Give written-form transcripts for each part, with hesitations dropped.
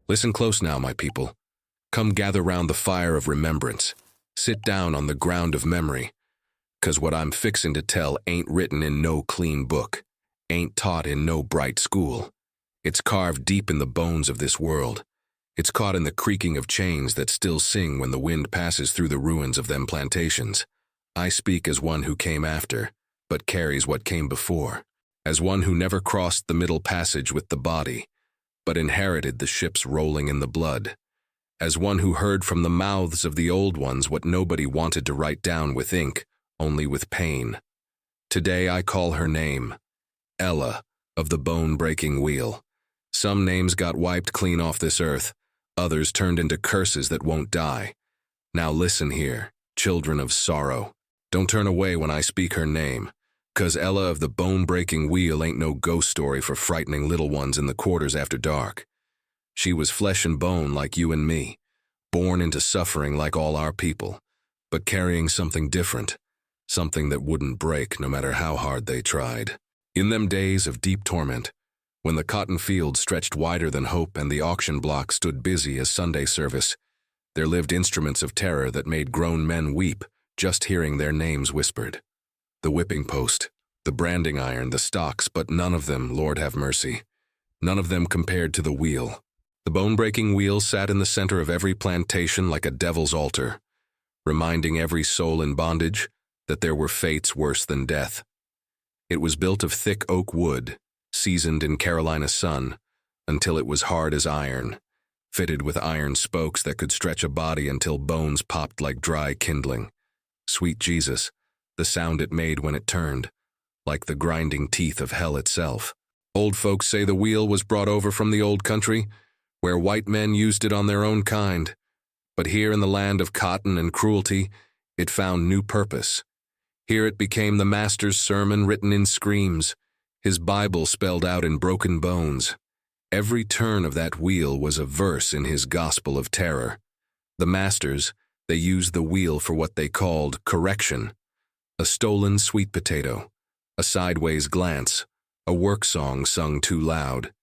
Listen close now, my people. Come gather round the fire of remembrance. Sit down on the ground of memory. 'Cause what I'm fixin' to tell ain't written in no clean book, ain't taught in no bright school. It's carved deep in the bones of this world. It's caught in the creaking of chains that still sing when the wind passes through the ruins of them plantations. I speak as one who came after, but carries what came before. As one who never crossed the middle passage with the body, but inherited the ships rolling in the blood. As one who heard from the mouths of the old ones what nobody wanted to write down with ink, only with pain. Today I call her name, Ella of the bone-breaking wheel. Some names got wiped clean off this earth, others turned into curses that won't die. Now listen here, children of sorrow. Don't turn away when I speak her name, 'cause Ella of the bone-breaking wheel ain't no ghost story for frightening little ones in the quarters after dark. She was flesh and bone like you and me, born into suffering like all our people, but carrying something different, something that wouldn't break no matter how hard they tried. In them days of deep torment, when the cotton fields stretched wider than hope and the auction block stood busy as Sunday service, there lived instruments of terror that made grown men weep just hearing their names whispered. The whipping post, the branding iron, the stocks, but none of them, Lord have mercy, none of them compared to the wheel. The bone-breaking wheel sat in the center of every plantation like a devil's altar, reminding every soul in bondage that there were fates worse than death. It was built of thick oak wood, seasoned in Carolina sun, until it was hard as iron, fitted with iron spokes that could stretch a body until bones popped like dry kindling. Sweet Jesus, the sound it made when it turned, like the grinding teeth of hell itself. Old folks say the wheel was brought over from the old country, where white men used it on their own kind. But here in the land of cotton and cruelty, it found new purpose. Here it became the Master's sermon written in screams, his Bible spelled out in broken bones. Every turn of that wheel was a verse in his gospel of terror. The Masters, they used the wheel for what they called correction, a stolen sweet potato, a sideways glance, a work song sung too loud.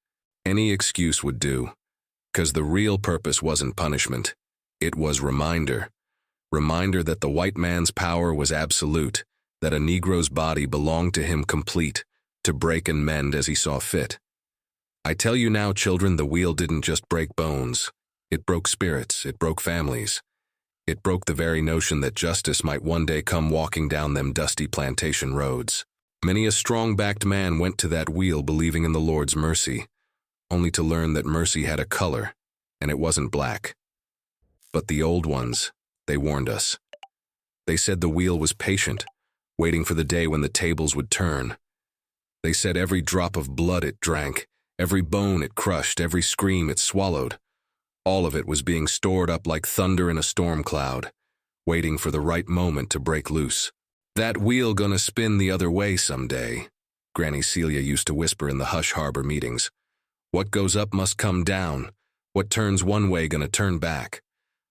Any excuse would do. 'Cause the real purpose wasn't punishment, it was reminder. Reminder that the white man's power was absolute, that a Negro's body belonged to him complete, to break and mend as he saw fit. I tell you now, children, the wheel didn't just break bones. It broke spirits, it broke families. It broke the very notion that justice might one day come walking down them dusty plantation roads. Many a strong-backed man went to that wheel believing in the Lord's mercy, only to learn that mercy had a color, and it wasn't black. But the old ones, they warned us. They said the wheel was patient, waiting for the day when the tables would turn. They said every drop of blood it drank, every bone it crushed, every scream it swallowed, all of it was being stored up like thunder in a storm cloud, waiting for the right moment to break loose. That wheel gonna spin the other way someday, Granny Celia used to whisper in the Hush Harbor meetings. What goes up must come down. What turns one way gonna turn back.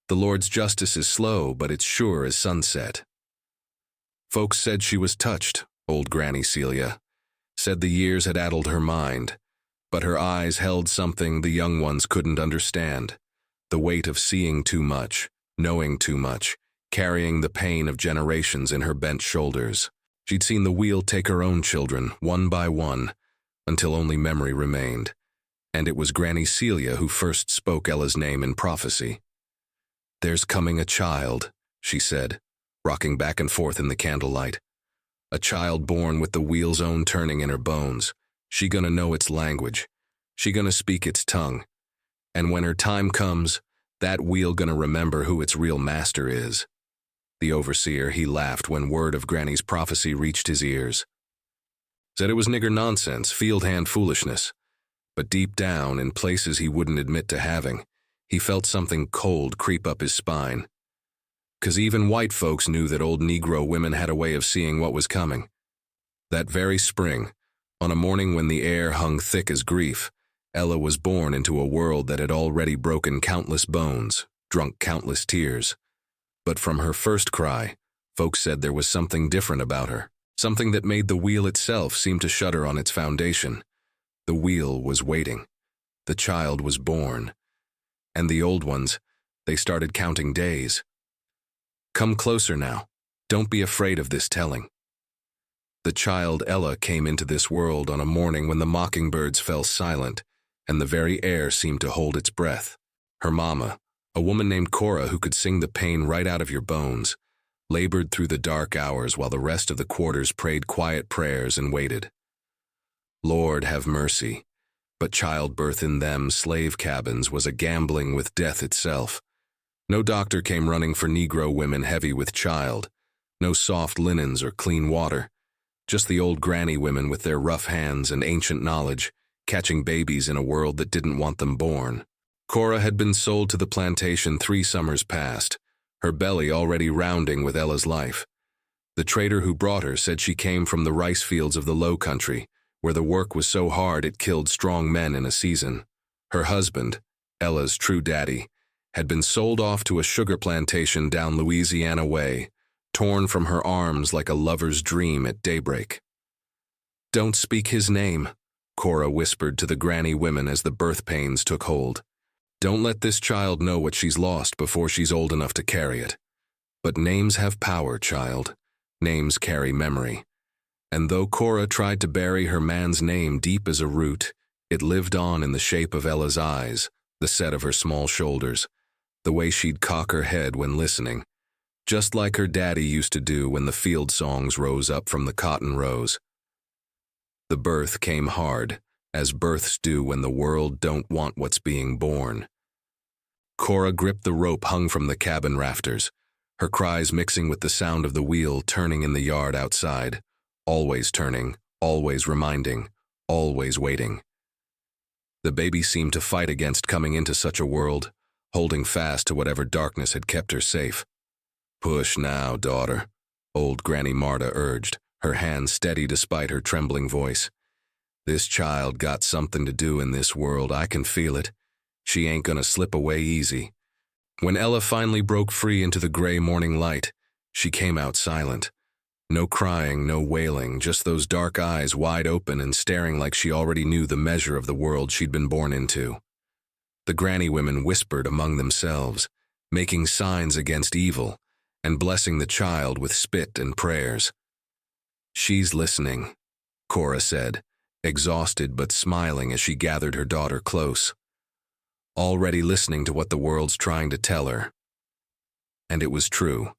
The Lord's justice is slow, but it's sure as sunset. Folks said she was touched, old Granny Celia. Said the years had addled her mind, but her eyes held something the young ones couldn't understand. The weight of seeing too much, knowing too much, carrying the pain of generations in her bent shoulders. She'd seen the wheel take her own children, one by one, until only memory remained. And it was Granny Celia who first spoke Ella's name in prophecy. "There's coming a child," she said, rocking back and forth in the candlelight. "A child born with the wheel's own turning in her bones. She gonna know its language. She gonna speak its tongue. And when her time comes, that wheel gonna remember who its real master is." The overseer, he laughed when word of Granny's prophecy reached his ears. Said it was nigger nonsense, field hand foolishness. But deep down, in places he wouldn't admit to having, he felt something cold creep up his spine. 'Cause even white folks knew that old Negro women had a way of seeing what was coming. That very spring, on a morning when the air hung thick as grief, Ella was born into a world that had already broken countless bones, drunk countless tears. But from her first cry, folks said there was something different about her, something that made the wheel itself seem to shudder on its foundation. The wheel was waiting. The child was born. And the old ones, they started counting days. Come closer now. Don't be afraid of this telling. The child Ella came into this world on a morning when the mockingbirds fell silent and the very air seemed to hold its breath. Her mama, a woman named Cora who could sing the pain right out of your bones, labored through the dark hours while the rest of the quarters prayed quiet prayers and waited. Lord, have mercy. But childbirth in them slave cabins was a gambling with death itself. No doctor came running for Negro women heavy with child, no soft linens or clean water, just the old granny women with their rough hands and ancient knowledge, catching babies in a world that didn't want them born. Cora had been sold to the plantation 3 summers past, her belly already rounding with Ella's life. The trader who brought her said she came from the rice fields of the Low Country, where the work was so hard it killed strong men in a season. Her husband, Ella's true daddy, had been sold off to a sugar plantation down Louisiana way, torn from her arms like a lover's dream at daybreak. Don't speak his name, Cora whispered to the granny women as the birth pains took hold. Don't let this child know what she's lost before she's old enough to carry it. But names have power, child. Names carry memory. And though Cora tried to bury her man's name deep as a root, it lived on in the shape of Ella's eyes, the set of her small shoulders, the way she'd cock her head when listening, just like her daddy used to do when the field songs rose up from the cotton rows. The birth came hard, as births do when the world don't want what's being born. Cora gripped the rope hung from the cabin rafters, her cries mixing with the sound of the wheel turning in the yard outside, always turning, always reminding, always waiting. The baby seemed to fight against coming into such a world, holding fast to whatever darkness had kept her safe. Push now, daughter, old Granny Marta urged, her hand steady despite her trembling voice. This child got something to do in this world, I can feel it. She ain't gonna slip away easy. When Ella finally broke free into the gray morning light, she came out silent. No crying, no wailing, just those dark eyes wide open and staring like she already knew the measure of the world she'd been born into. The granny women whispered among themselves, making signs against evil, and blessing the child with spit and prayers. She's listening, Cora said, exhausted but smiling as she gathered her daughter close. Already listening to what the world's trying to tell her. And it was true.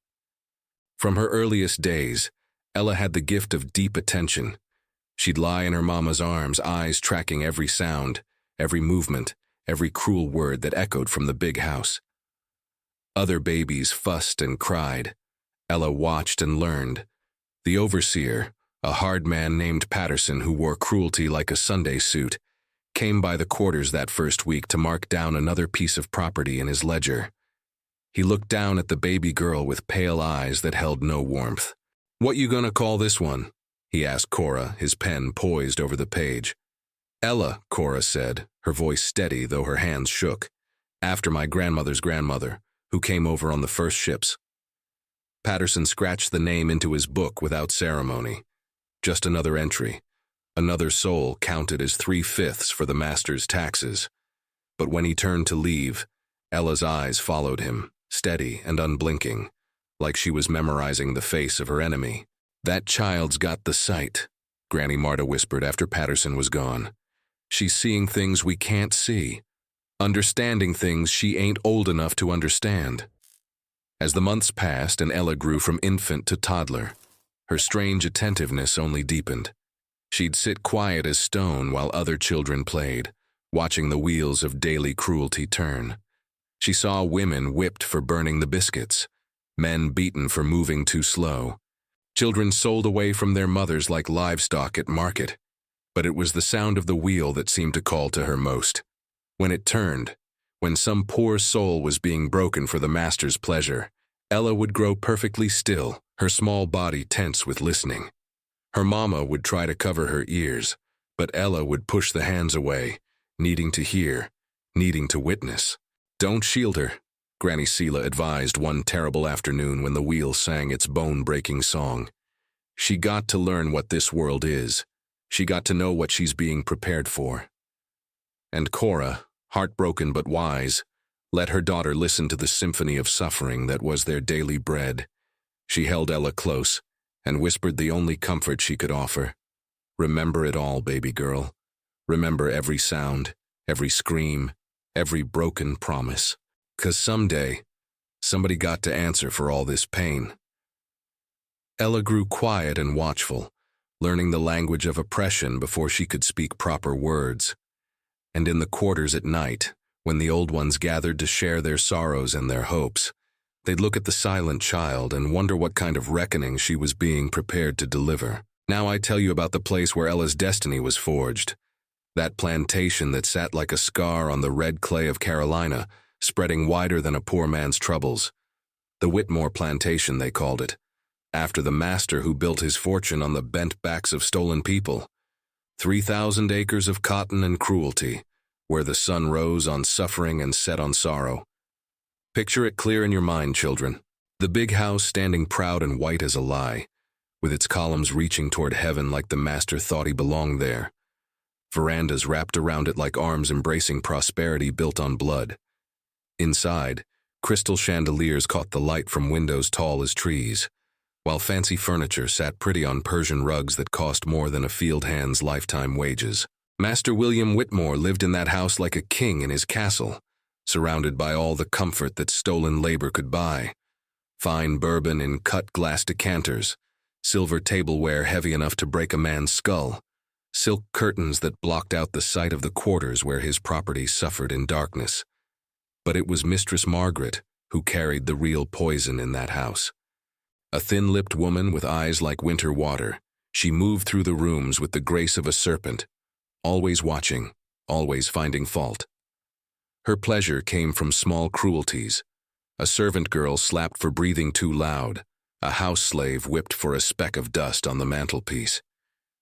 From her earliest days, Ella had the gift of deep attention. She'd lie in her mama's arms, eyes tracking every sound, every movement, every cruel word that echoed from the big house. Other babies fussed and cried. Ella watched and learned. The overseer, a hard man named Patterson who wore cruelty like a Sunday suit, came by the quarters that first week to mark down another piece of property in his ledger. He looked down at the baby girl with pale eyes that held no warmth. "What you gonna call this one?" he asked Cora, his pen poised over the page. "Ella," Cora said, her voice steady though her hands shook, "after my grandmother's grandmother, who came over on the first ships." Patterson scratched the name into his book without ceremony. Just another entry. Another soul counted as 3/5 for the master's taxes. But when he turned to leave, Ella's eyes followed him, steady and unblinking, like she was memorizing the face of her enemy. "That child's got the sight," Granny Marta whispered after Patterson was gone. "She's seeing things we can't see, understanding things she ain't old enough to understand." As the months passed and Ella grew from infant to toddler, her strange attentiveness only deepened. She'd sit quiet as stone while other children played, watching the wheels of daily cruelty turn. She saw women whipped for burning the biscuits, men beaten for moving too slow, children sold away from their mothers like livestock at market. But it was the sound of the wheel that seemed to call to her most. When it turned, when some poor soul was being broken for the master's pleasure, Ella would grow perfectly still, her small body tense with listening. Her mama would try to cover her ears, but Ella would push the hands away, needing to hear, needing to witness. "Don't shield her," Granny Sela advised one terrible afternoon when the wheel sang its bone-breaking song. "She got to learn what this world is. She got to know what she's being prepared for." And Cora, heartbroken but wise, Let her daughter listen to the symphony of suffering that was their daily bread. She held Ella close and whispered the only comfort she could offer. Remember it all, baby girl. Remember every sound, every scream, every broken promise. 'Cause someday, somebody got to answer for all this pain. Ella grew quiet and watchful, learning the language of oppression before she could speak proper words. And in the quarters at night, when the old ones gathered to share their sorrows and their hopes, they'd look at the silent child and wonder what kind of reckoning she was being prepared to deliver. Now I tell you about the place where Ella's destiny was forged. That plantation that sat like a scar on the red clay of Carolina, spreading wider than a poor man's troubles. The Whitmore plantation, they called it, after the master who built his fortune on the bent backs of stolen people. 3,000 acres of cotton and cruelty, where the sun rose on suffering and set on sorrow. Picture it clear in your mind, children. The big house standing proud and white as a lie, with its columns reaching toward heaven like the master thought he belonged there. Verandas wrapped around it like arms embracing prosperity built on blood. Inside, crystal chandeliers caught the light from windows tall as trees, while fancy furniture sat pretty on Persian rugs that cost more than a field hand's lifetime wages. Master William Whitmore lived in that house like a king in his castle, surrounded by all the comfort that stolen labor could buy. Fine bourbon in cut glass decanters, silver tableware heavy enough to break a man's skull, silk curtains that blocked out the sight of the quarters where his property suffered in darkness. But it was Mistress Margaret who carried the real poison in that house. A thin-lipped woman with eyes like winter water, she moved through the rooms with the grace of a serpent, always watching, always finding fault. Her pleasure came from small cruelties. A servant girl slapped for breathing too loud, a house slave whipped for a speck of dust on the mantelpiece.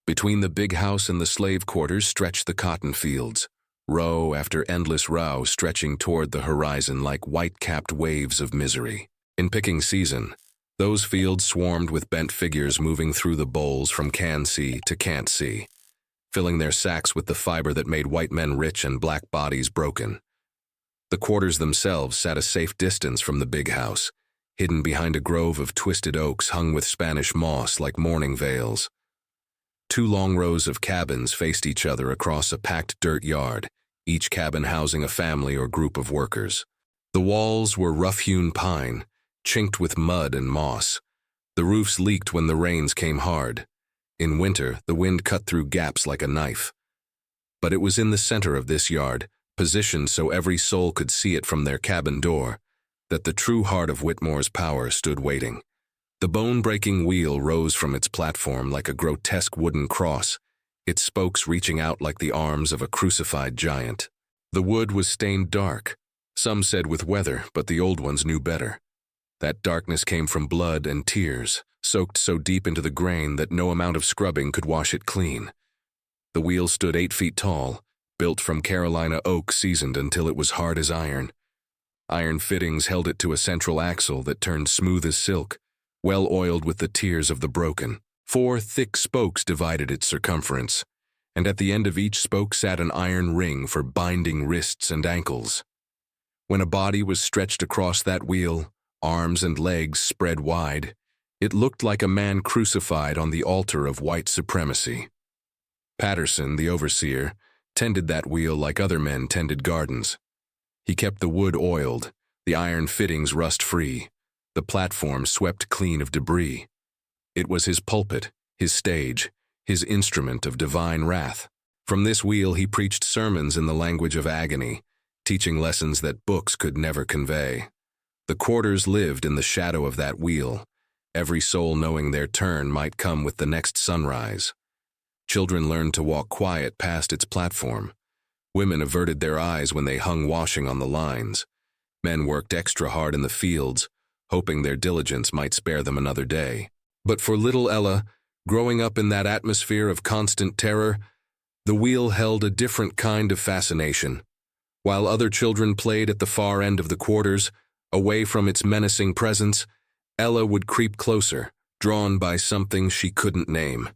Between the big house and the slave quarters stretched the cotton fields, row after endless row stretching toward the horizon like white-capped waves of misery. In picking season, those fields swarmed with bent figures moving through the bowls from can-see to can't-see, filling their sacks with the fiber that made white men rich and black bodies broken. The quarters themselves sat a safe distance from the big house, hidden behind a grove of twisted oaks hung with Spanish moss like mourning veils. 2 long rows of cabins faced each other across a packed dirt yard, each cabin housing a family or group of workers. The walls were rough-hewn pine, chinked with mud and moss. The roofs leaked when the rains came hard. In winter, the wind cut through gaps like a knife. But it was in the center of this yard, positioned so every soul could see it from their cabin door, that the true heart of Whitmore's power stood waiting. The bone-breaking wheel rose from its platform like a grotesque wooden cross, its spokes reaching out like the arms of a crucified giant. The wood was stained dark. Some said with weather, but the old ones knew better. That darkness came from blood and tears, soaked so deep into the grain that no amount of scrubbing could wash it clean. The wheel stood 8 feet tall, built from Carolina oak seasoned until it was hard as iron. Iron fittings held it to a central axle that turned smooth as silk, well oiled with the tears of the broken. 4 thick spokes divided its circumference, and at the end of each spoke sat an iron ring for binding wrists and ankles. When a body was stretched across that wheel, arms and legs spread wide, it looked like a man crucified on the altar of white supremacy. Patterson, the overseer, tended that wheel like other men tended gardens. He kept the wood oiled, the iron fittings rust-free, the platform swept clean of debris. It was his pulpit, his stage, his instrument of divine wrath. From this wheel he preached sermons in the language of agony, teaching lessons that books could never convey. The quarters lived in the shadow of that wheel, every soul knowing their turn might come with the next sunrise. Children learned to walk quiet past its platform. Women averted their eyes when they hung washing on the lines. Men worked extra hard in the fields, hoping their diligence might spare them another day. But for little Ella, growing up in that atmosphere of constant terror, the wheel held a different kind of fascination. While other children played at the far end of the quarters, away from its menacing presence, Ella would creep closer, drawn by something she couldn't name.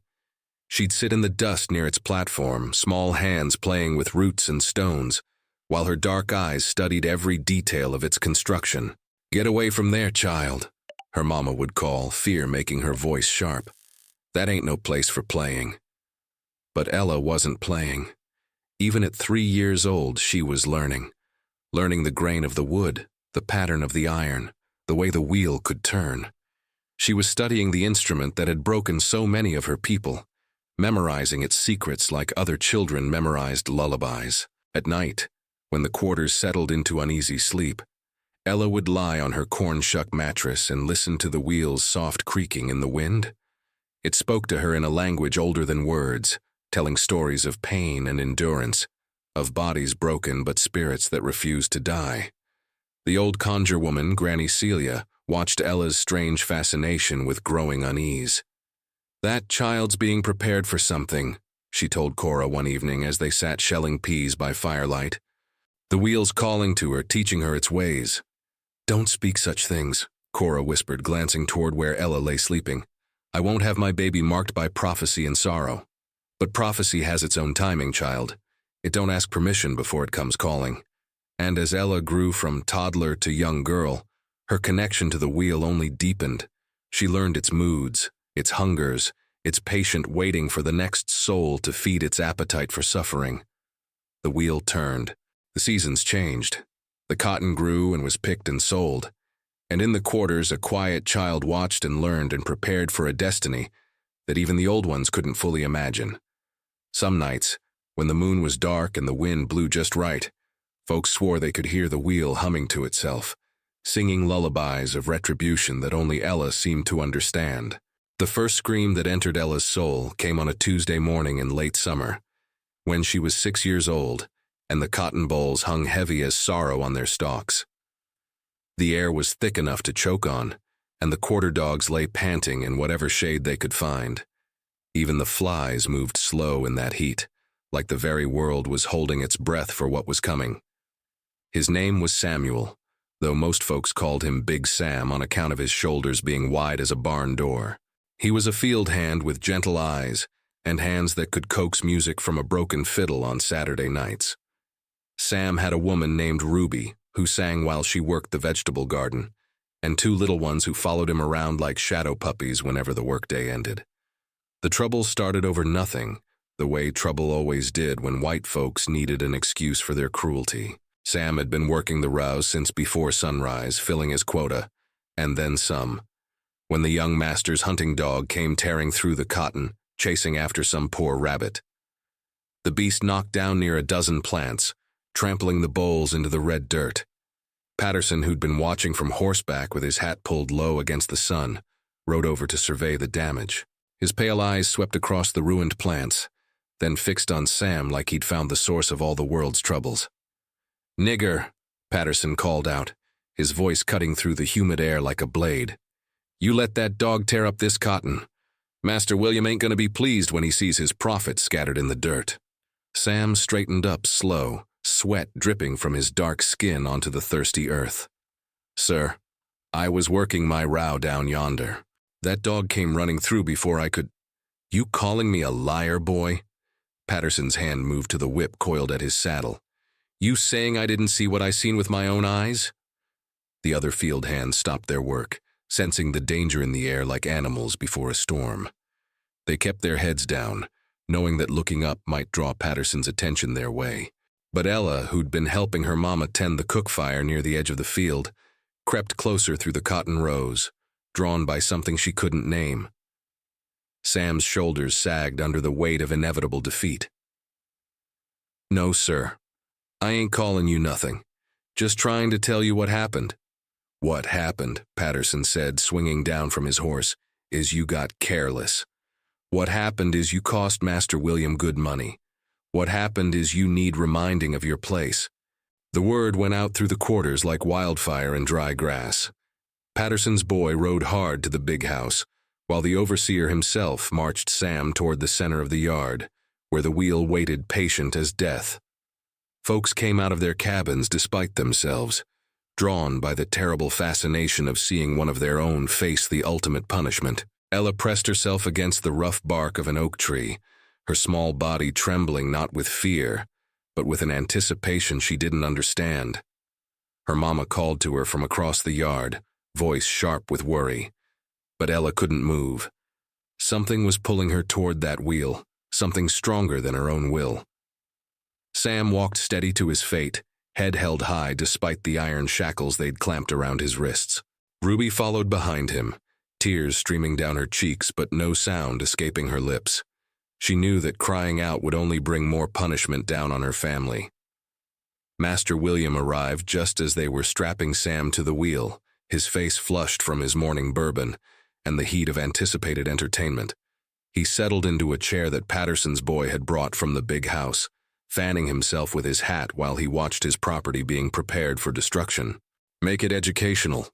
She'd sit in the dust near its platform, small hands playing with roots and stones, while her dark eyes studied every detail of its construction. "Get away from there, child," her mama would call, fear making her voice sharp. "That ain't no place for playing." But Ella wasn't playing. Even at 3 years old, she was learning the grain of the wood, the pattern of the iron, the way the wheel could turn. She was studying the instrument that had broken so many of her people, memorizing its secrets like other children memorized lullabies. At night, when the quarters settled into uneasy sleep, Ella would lie on her corn-shuck mattress and listen to the wheel's soft creaking in the wind. It spoke to her in a language older than words, telling stories of pain and endurance, of bodies broken but spirits that refused to die. The old conjure woman, Granny Celia, watched Ella's strange fascination with growing unease. "That child's being prepared for something," she told Cora one evening as they sat shelling peas by firelight. "The wheel's calling to her, teaching her its ways." "Don't speak such things," Cora whispered, glancing toward where Ella lay sleeping. "I won't have my baby marked by prophecy and sorrow." "But prophecy has its own timing, child. It don't ask permission before it comes calling." And as Ella grew from toddler to young girl, her connection to the wheel only deepened. She learned its moods, its hungers, its patient waiting for the next soul to feed its appetite for suffering. The wheel turned. The seasons changed. The cotton grew and was picked and sold. And in the quarters, a quiet child watched and learned and prepared for a destiny that even the old ones couldn't fully imagine. Some nights, when the moon was dark and the wind blew just right, folks swore they could hear the wheel humming to itself, singing lullabies of retribution that only Ella seemed to understand. The first scream that entered Ella's soul came on a Tuesday morning in late summer, when she was 6 years old, and the cotton bolls hung heavy as sorrow on their stalks. The air was thick enough to choke on, and the quarter dogs lay panting in whatever shade they could find. Even the flies moved slow in that heat, like the very world was holding its breath for what was coming. His name was Samuel, though most folks called him Big Sam on account of his shoulders being wide as a barn door. He was a field hand with gentle eyes and hands that could coax music from a broken fiddle on Saturday nights. Sam had a woman named Ruby who sang while she worked the vegetable garden, and 2 little ones who followed him around like shadow puppies whenever the workday ended. The trouble started over nothing, the way trouble always did when white folks needed an excuse for their cruelty. Sam had been working the rows since before sunrise, filling his quota, and then some, when the young master's hunting dog came tearing through the cotton, chasing after some poor rabbit. The beast knocked down near a dozen plants, trampling the bolls into the red dirt. Patterson, who'd been watching from horseback with his hat pulled low against the sun, rode over to survey the damage. His pale eyes swept across the ruined plants, then fixed on Sam like he'd found the source of all the world's troubles. "Nigger," Patterson called out, his voice cutting through the humid air like a blade. "You let that dog tear up this cotton. Master William ain't gonna be pleased when he sees his profits scattered in the dirt." Sam straightened up slow, sweat dripping from his dark skin onto the thirsty earth. "Sir, I was working my row down yonder. That dog came running through before I could—" "You calling me a liar, boy?" Patterson's hand moved to the whip coiled at his saddle. "You saying I didn't see what I seen with my own eyes?" The other field hands stopped their work, sensing the danger in the air like animals before a storm. They kept their heads down, knowing that looking up might draw Patterson's attention their way. But Ella, who'd been helping her mama tend the cook fire near the edge of the field, crept closer through the cotton rows, drawn by something she couldn't name. Sam's shoulders sagged under the weight of inevitable defeat. "No, sir. I ain't calling you nothing. Just trying to tell you what happened." "What happened," Patterson said, swinging down from his horse, "is you got careless. What happened is you cost Master William good money. What happened is you need reminding of your place." The word went out through the quarters like wildfire in dry grass. Patterson's boy rode hard to the big house, while the overseer himself marched Sam toward the center of the yard, where the wheel waited patient as death. Folks came out of their cabins despite themselves, drawn by the terrible fascination of seeing one of their own face the ultimate punishment. Ella pressed herself against the rough bark of an oak tree, her small body trembling not with fear, but with an anticipation she didn't understand. Her mama called to her from across the yard, voice sharp with worry. But Ella couldn't move. Something was pulling her toward that wheel, something stronger than her own will. Sam walked steady to his fate, head held high despite the iron shackles they'd clamped around his wrists. Ruby followed behind him, tears streaming down her cheeks but no sound escaping her lips. She knew that crying out would only bring more punishment down on her family. Master William arrived just as they were strapping Sam to the wheel, his face flushed from his morning bourbon and the heat of anticipated entertainment. He settled into a chair that Patterson's boy had brought from the big house, fanning himself with his hat while he watched his property being prepared for destruction. "Make it educational,"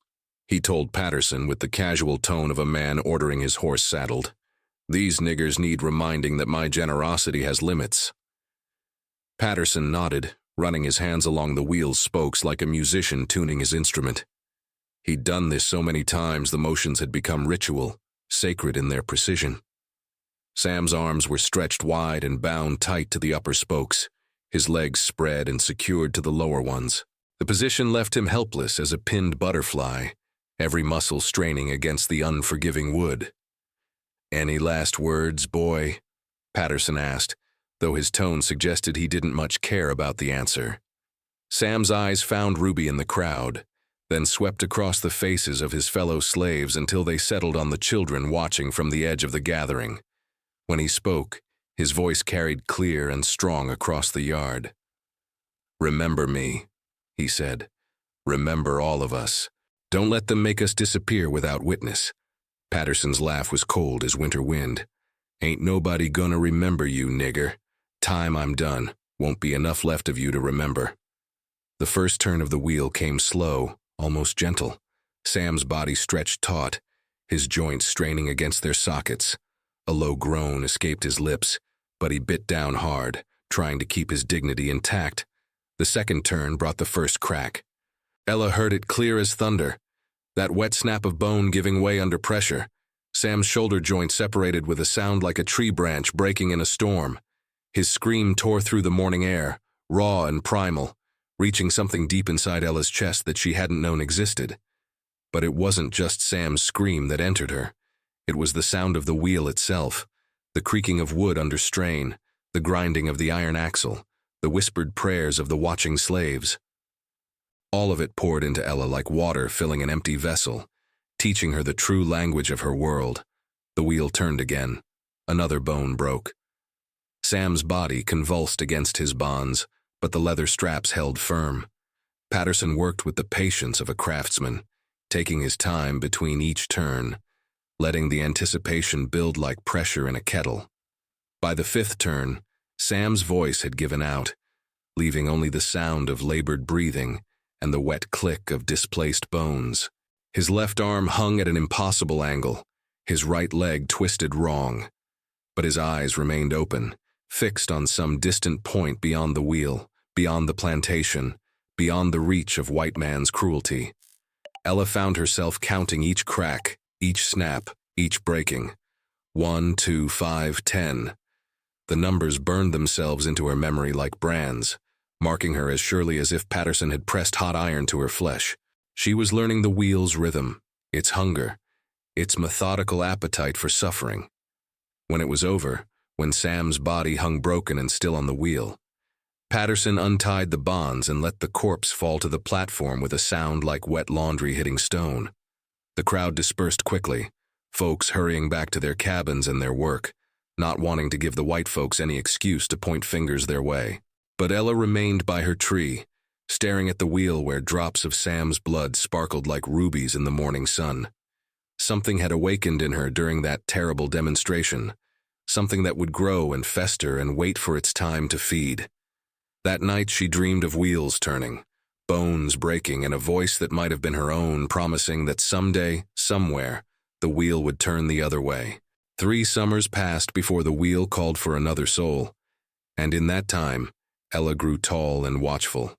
he told Patterson with the casual tone of a man ordering his horse saddled. "These niggers need reminding that my generosity has limits." Patterson nodded, running his hands along the wheel's spokes like a musician tuning his instrument. He'd done this so many times the motions had become ritual, sacred in their precision. Sam's arms were stretched wide and bound tight to the upper spokes, his legs spread and secured to the lower ones. The position left him helpless as a pinned butterfly, every muscle straining against the unforgiving wood. "Any last words, boy?" Patterson asked, though his tone suggested he didn't much care about the answer. Sam's eyes found Ruby in the crowd, then swept across the faces of his fellow slaves until they settled on the children watching from the edge of the gathering. When he spoke, his voice carried clear and strong across the yard. "Remember me," he said. "Remember all of us. Don't let them make us disappear without witness." Patterson's laugh was cold as winter wind. "Ain't nobody gonna remember you, nigger. Time I'm done, won't be enough left of you to remember." The first turn of the wheel came slow, almost gentle. Sam's body stretched taut, his joints straining against their sockets. A low groan escaped his lips, but he bit down hard, trying to keep his dignity intact. The second turn brought the first crack. Ella heard it clear as thunder, that wet snap of bone giving way under pressure. Sam's shoulder joint separated with a sound like a tree branch breaking in a storm. His scream tore through the morning air, raw and primal, reaching something deep inside Ella's chest that she hadn't known existed. But it wasn't just Sam's scream that entered her. It was the sound of the wheel itself, the creaking of wood under strain, the grinding of the iron axle, the whispered prayers of the watching slaves. All of it poured into Ella like water filling an empty vessel, teaching her the true language of her world. The wheel turned again. Another bone broke. Sam's body convulsed against his bonds, but the leather straps held firm. Patterson worked with the patience of a craftsman, taking his time between each turn, letting the anticipation build like pressure in a kettle. By the fifth turn, Sam's voice had given out, leaving only the sound of labored breathing and the wet click of displaced bones. His left arm hung at an impossible angle, his right leg twisted wrong, but his eyes remained open, fixed on some distant point beyond the wheel, beyond the plantation, beyond the reach of white man's cruelty. Ella found herself counting each crack, each snap, each breaking. 1, 2, 5, 10. The numbers burned themselves into her memory like brands, marking her as surely as if Patterson had pressed hot iron to her flesh. She was learning the wheel's rhythm, its hunger, its methodical appetite for suffering. When it was over, when Sam's body hung broken and still on the wheel, Patterson untied the bonds and let the corpse fall to the platform with a sound like wet laundry hitting stone. The crowd dispersed quickly, folks hurrying back to their cabins and their work, not wanting to give the white folks any excuse to point fingers their way. But Ella remained by her tree, staring at the wheel where drops of Sam's blood sparkled like rubies in the morning sun. Something had awakened in her during that terrible demonstration, something that would grow and fester and wait for its time to feed. That night she dreamed of wheels turning, bones breaking, and a voice that might have been her own promising that someday, somewhere, the wheel would turn the other way. 3 summers passed before the wheel called for another soul, and in that time, Ella grew tall and watchful,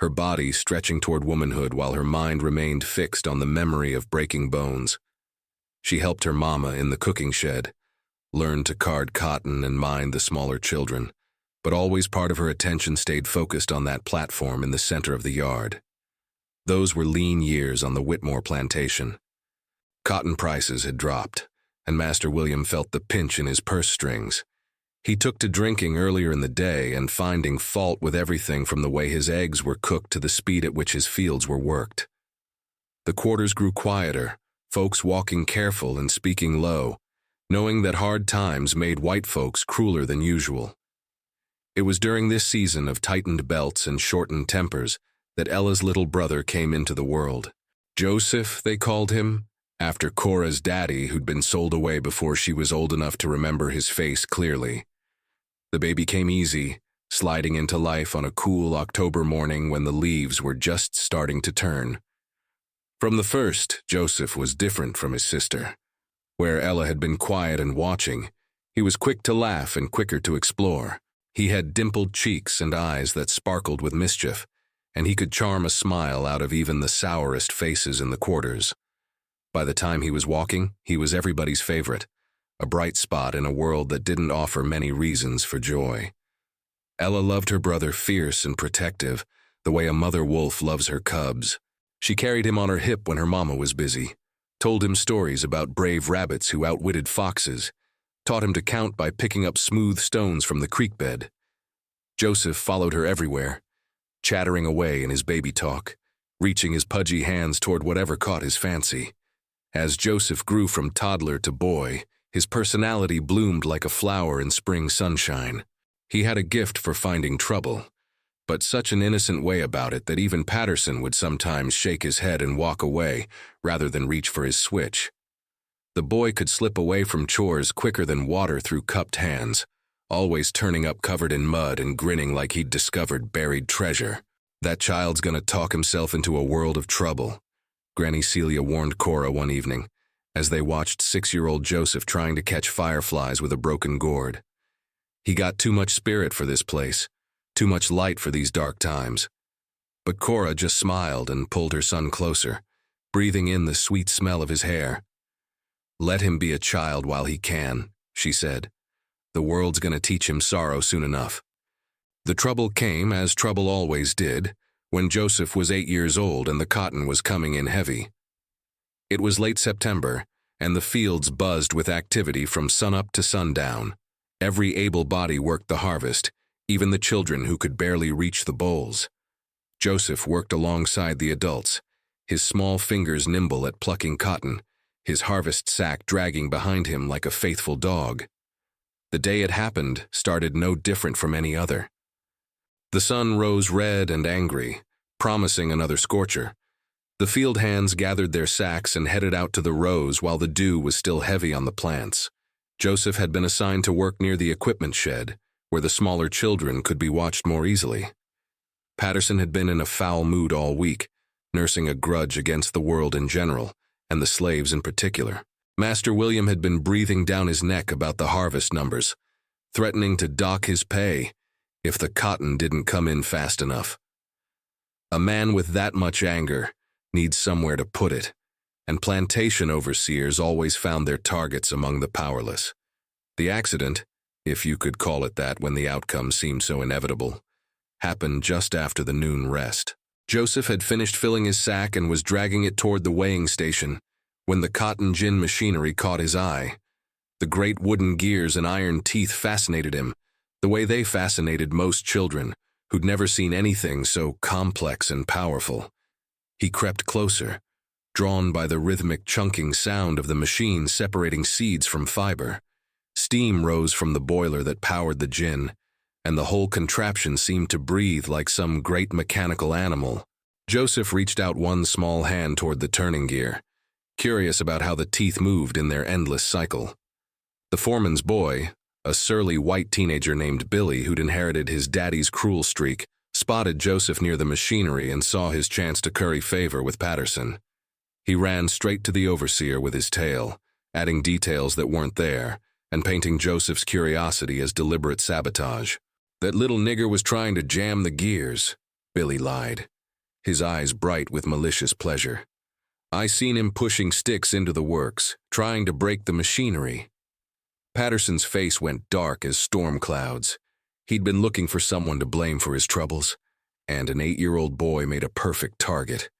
her body stretching toward womanhood while her mind remained fixed on the memory of breaking bones. She helped her mama in the cooking shed, learned to card cotton and mind the smaller children, but always part of her attention stayed focused on that platform in the center of the yard. Those were lean years on the Whitmore plantation. Cotton prices had dropped, and Master William felt the pinch in his purse strings. He took to drinking earlier in the day and finding fault with everything from the way his eggs were cooked to the speed at which his fields were worked. The quarters grew quieter, folks walking careful and speaking low, knowing that hard times made white folks crueler than usual. It was during this season of tightened belts and shortened tempers that Ella's little brother came into the world. Joseph, they called him, after Cora's daddy who'd been sold away before she was old enough to remember his face clearly. The baby came easy, sliding into life on a cool October morning when the leaves were just starting to turn. From the first, Joseph was different from his sister. Where Ella had been quiet and watching, he was quick to laugh and quicker to explore. He had dimpled cheeks and eyes that sparkled with mischief, and he could charm a smile out of even the sourest faces in the quarters. By the time he was walking, he was everybody's favorite, a bright spot in a world that didn't offer many reasons for joy. Ella loved her brother fierce and protective, the way a mother wolf loves her cubs. She carried him on her hip when her mama was busy, told him stories about brave rabbits who outwitted foxes, taught him to count by picking up smooth stones from the creek bed. Joseph followed her everywhere, chattering away in his baby talk, reaching his pudgy hands toward whatever caught his fancy. As Joseph grew from toddler to boy, his personality bloomed like a flower in spring sunshine. He had a gift for finding trouble, but such an innocent way about it that even Patterson would sometimes shake his head and walk away rather than reach for his switch. The boy could slip away from chores quicker than water through cupped hands, always turning up covered in mud and grinning like he'd discovered buried treasure. That child's gonna talk himself into a world of trouble, Granny Celia warned Cora one evening, as they watched 6-year-old Joseph trying to catch fireflies with a broken gourd. He got too much spirit for this place, too much light for these dark times. But Cora just smiled and pulled her son closer, breathing in the sweet smell of his hair. "Let him be a child while he can," she said. "The world's gonna teach him sorrow soon enough." The trouble came, as trouble always did, when Joseph was 8 years old and the cotton was coming in heavy. It was late September, and the fields buzzed with activity from sunup to sundown. Every able body worked the harvest, even the children who could barely reach the bowls. Joseph worked alongside the adults, his small fingers nimble at plucking cotton, his harvest sack dragging behind him like a faithful dog. The day it happened started no different from any other. The sun rose red and angry, promising another scorcher. The field hands gathered their sacks and headed out to the rows while the dew was still heavy on the plants. Joseph had been assigned to work near the equipment shed, where the smaller children could be watched more easily. Patterson had been in a foul mood all week, nursing a grudge against the world in general, and the slaves in particular. Master William had been breathing down his neck about the harvest numbers, threatening to dock his pay if the cotton didn't come in fast enough. A man with that much anger needs somewhere to put it, and plantation overseers always found their targets among the powerless. The accident, if you could call it that when the outcome seemed so inevitable, happened just after the noon rest. Joseph had finished filling his sack and was dragging it toward the weighing station when the cotton gin machinery caught his eye. The great wooden gears and iron teeth fascinated him, the way they fascinated most children who'd never seen anything so complex and powerful. He crept closer, drawn by the rhythmic chunking sound of the machine separating seeds from fiber. Steam rose from the boiler that powered the gin, and the whole contraption seemed to breathe like some great mechanical animal. Joseph reached out one small hand toward the turning gear, curious about how the teeth moved in their endless cycle. The foreman's boy, a surly white teenager named Billy who'd inherited his daddy's cruel streak, spotted Joseph near the machinery and saw his chance to curry favor with Patterson. He ran straight to the overseer with his tale, adding details that weren't there, and painting Joseph's curiosity as deliberate sabotage. "That little nigger was trying to jam the gears," Billy lied, his eyes bright with malicious pleasure. "I seen him pushing sticks into the works, trying to break the machinery." Patterson's face went dark as storm clouds. He'd been looking for someone to blame for his troubles, and an 8-year-old boy made a perfect target,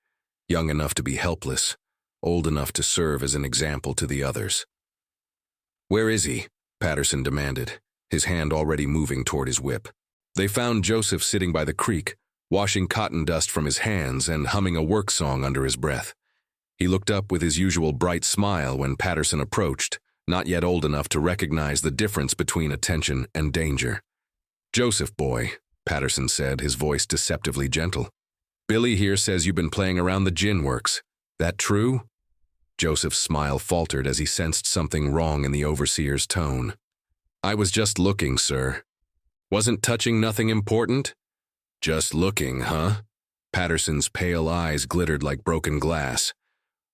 young enough to be helpless, old enough to serve as an example to the others. "Where is he?" Patterson demanded, his hand already moving toward his whip. They found Joseph sitting by the creek, washing cotton dust from his hands and humming a work song under his breath. He looked up with his usual bright smile when Patterson approached, not yet old enough to recognize the difference between attention and danger. "Joseph, boy," Patterson said, his voice deceptively gentle. "Billy here says you've been playing around the gin works. That true?" Joseph's smile faltered as he sensed something wrong in the overseer's tone. "I was just looking, sir." "Wasn't touching nothing important?" "Just looking, huh?" Patterson's pale eyes glittered like broken glass.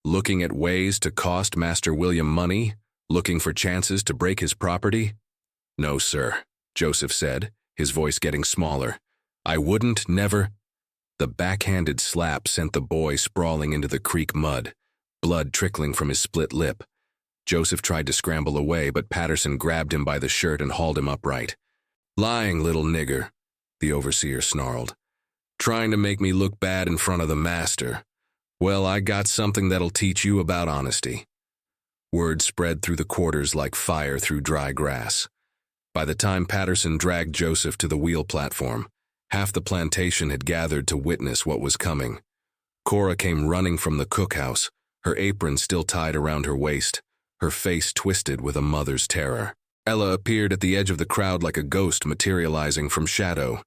"Looking at ways to cost Master William money? Looking for chances to break his property?" "No, sir," Joseph said, his voice getting smaller. "I wouldn't, never." The backhanded slap sent the boy sprawling into the creek mud, blood trickling from his split lip. Joseph tried to scramble away, but Patterson grabbed him by the shirt and hauled him upright. "Lying, little nigger," the overseer snarled. "Trying to make me look bad in front of the master. Well, I got something that'll teach you about honesty." Word spread through the quarters like fire through dry grass. By the time Patterson dragged Joseph to the wheel platform, half the plantation had gathered to witness what was coming. Cora came running from the cookhouse, her apron still tied around her waist, her face twisted with a mother's terror. Ella appeared at the edge of the crowd like a ghost materializing from shadow.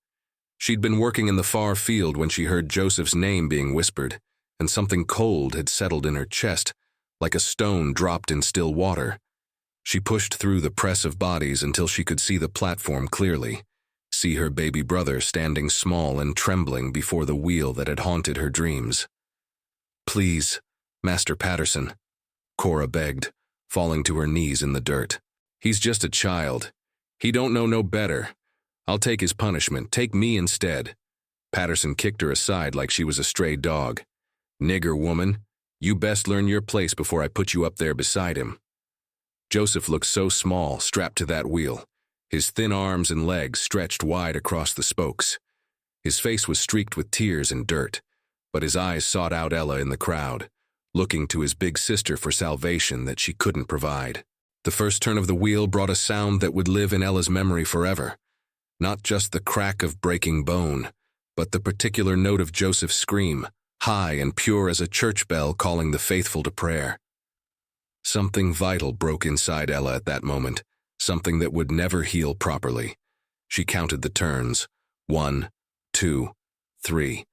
She'd been working in the far field when she heard Joseph's name being whispered, and something cold had settled in her chest, like a stone dropped in still water. She pushed through the press of bodies until she could see the platform clearly, see her baby brother standing small and trembling before the wheel that had haunted her dreams. "Please, Master Patterson," Cora begged, falling to her knees in the dirt. "He's just a child. He don't know no better. I'll take his punishment. Take me instead." Patterson kicked her aside like she was a stray dog. "Nigger woman, you best learn your place before I put you up there beside him." Joseph looked so small, strapped to that wheel, his thin arms and legs stretched wide across the spokes. His face was streaked with tears and dirt, but his eyes sought out Ella in the crowd, looking to his big sister for salvation that she couldn't provide. The first turn of the wheel brought a sound that would live in Ella's memory forever. Not just the crack of breaking bone, but the particular note of Joseph's scream, high and pure as a church bell calling the faithful to prayer. Something vital broke inside Ella at that moment, something that would never heal properly. She counted the turns, 1, 2, 3,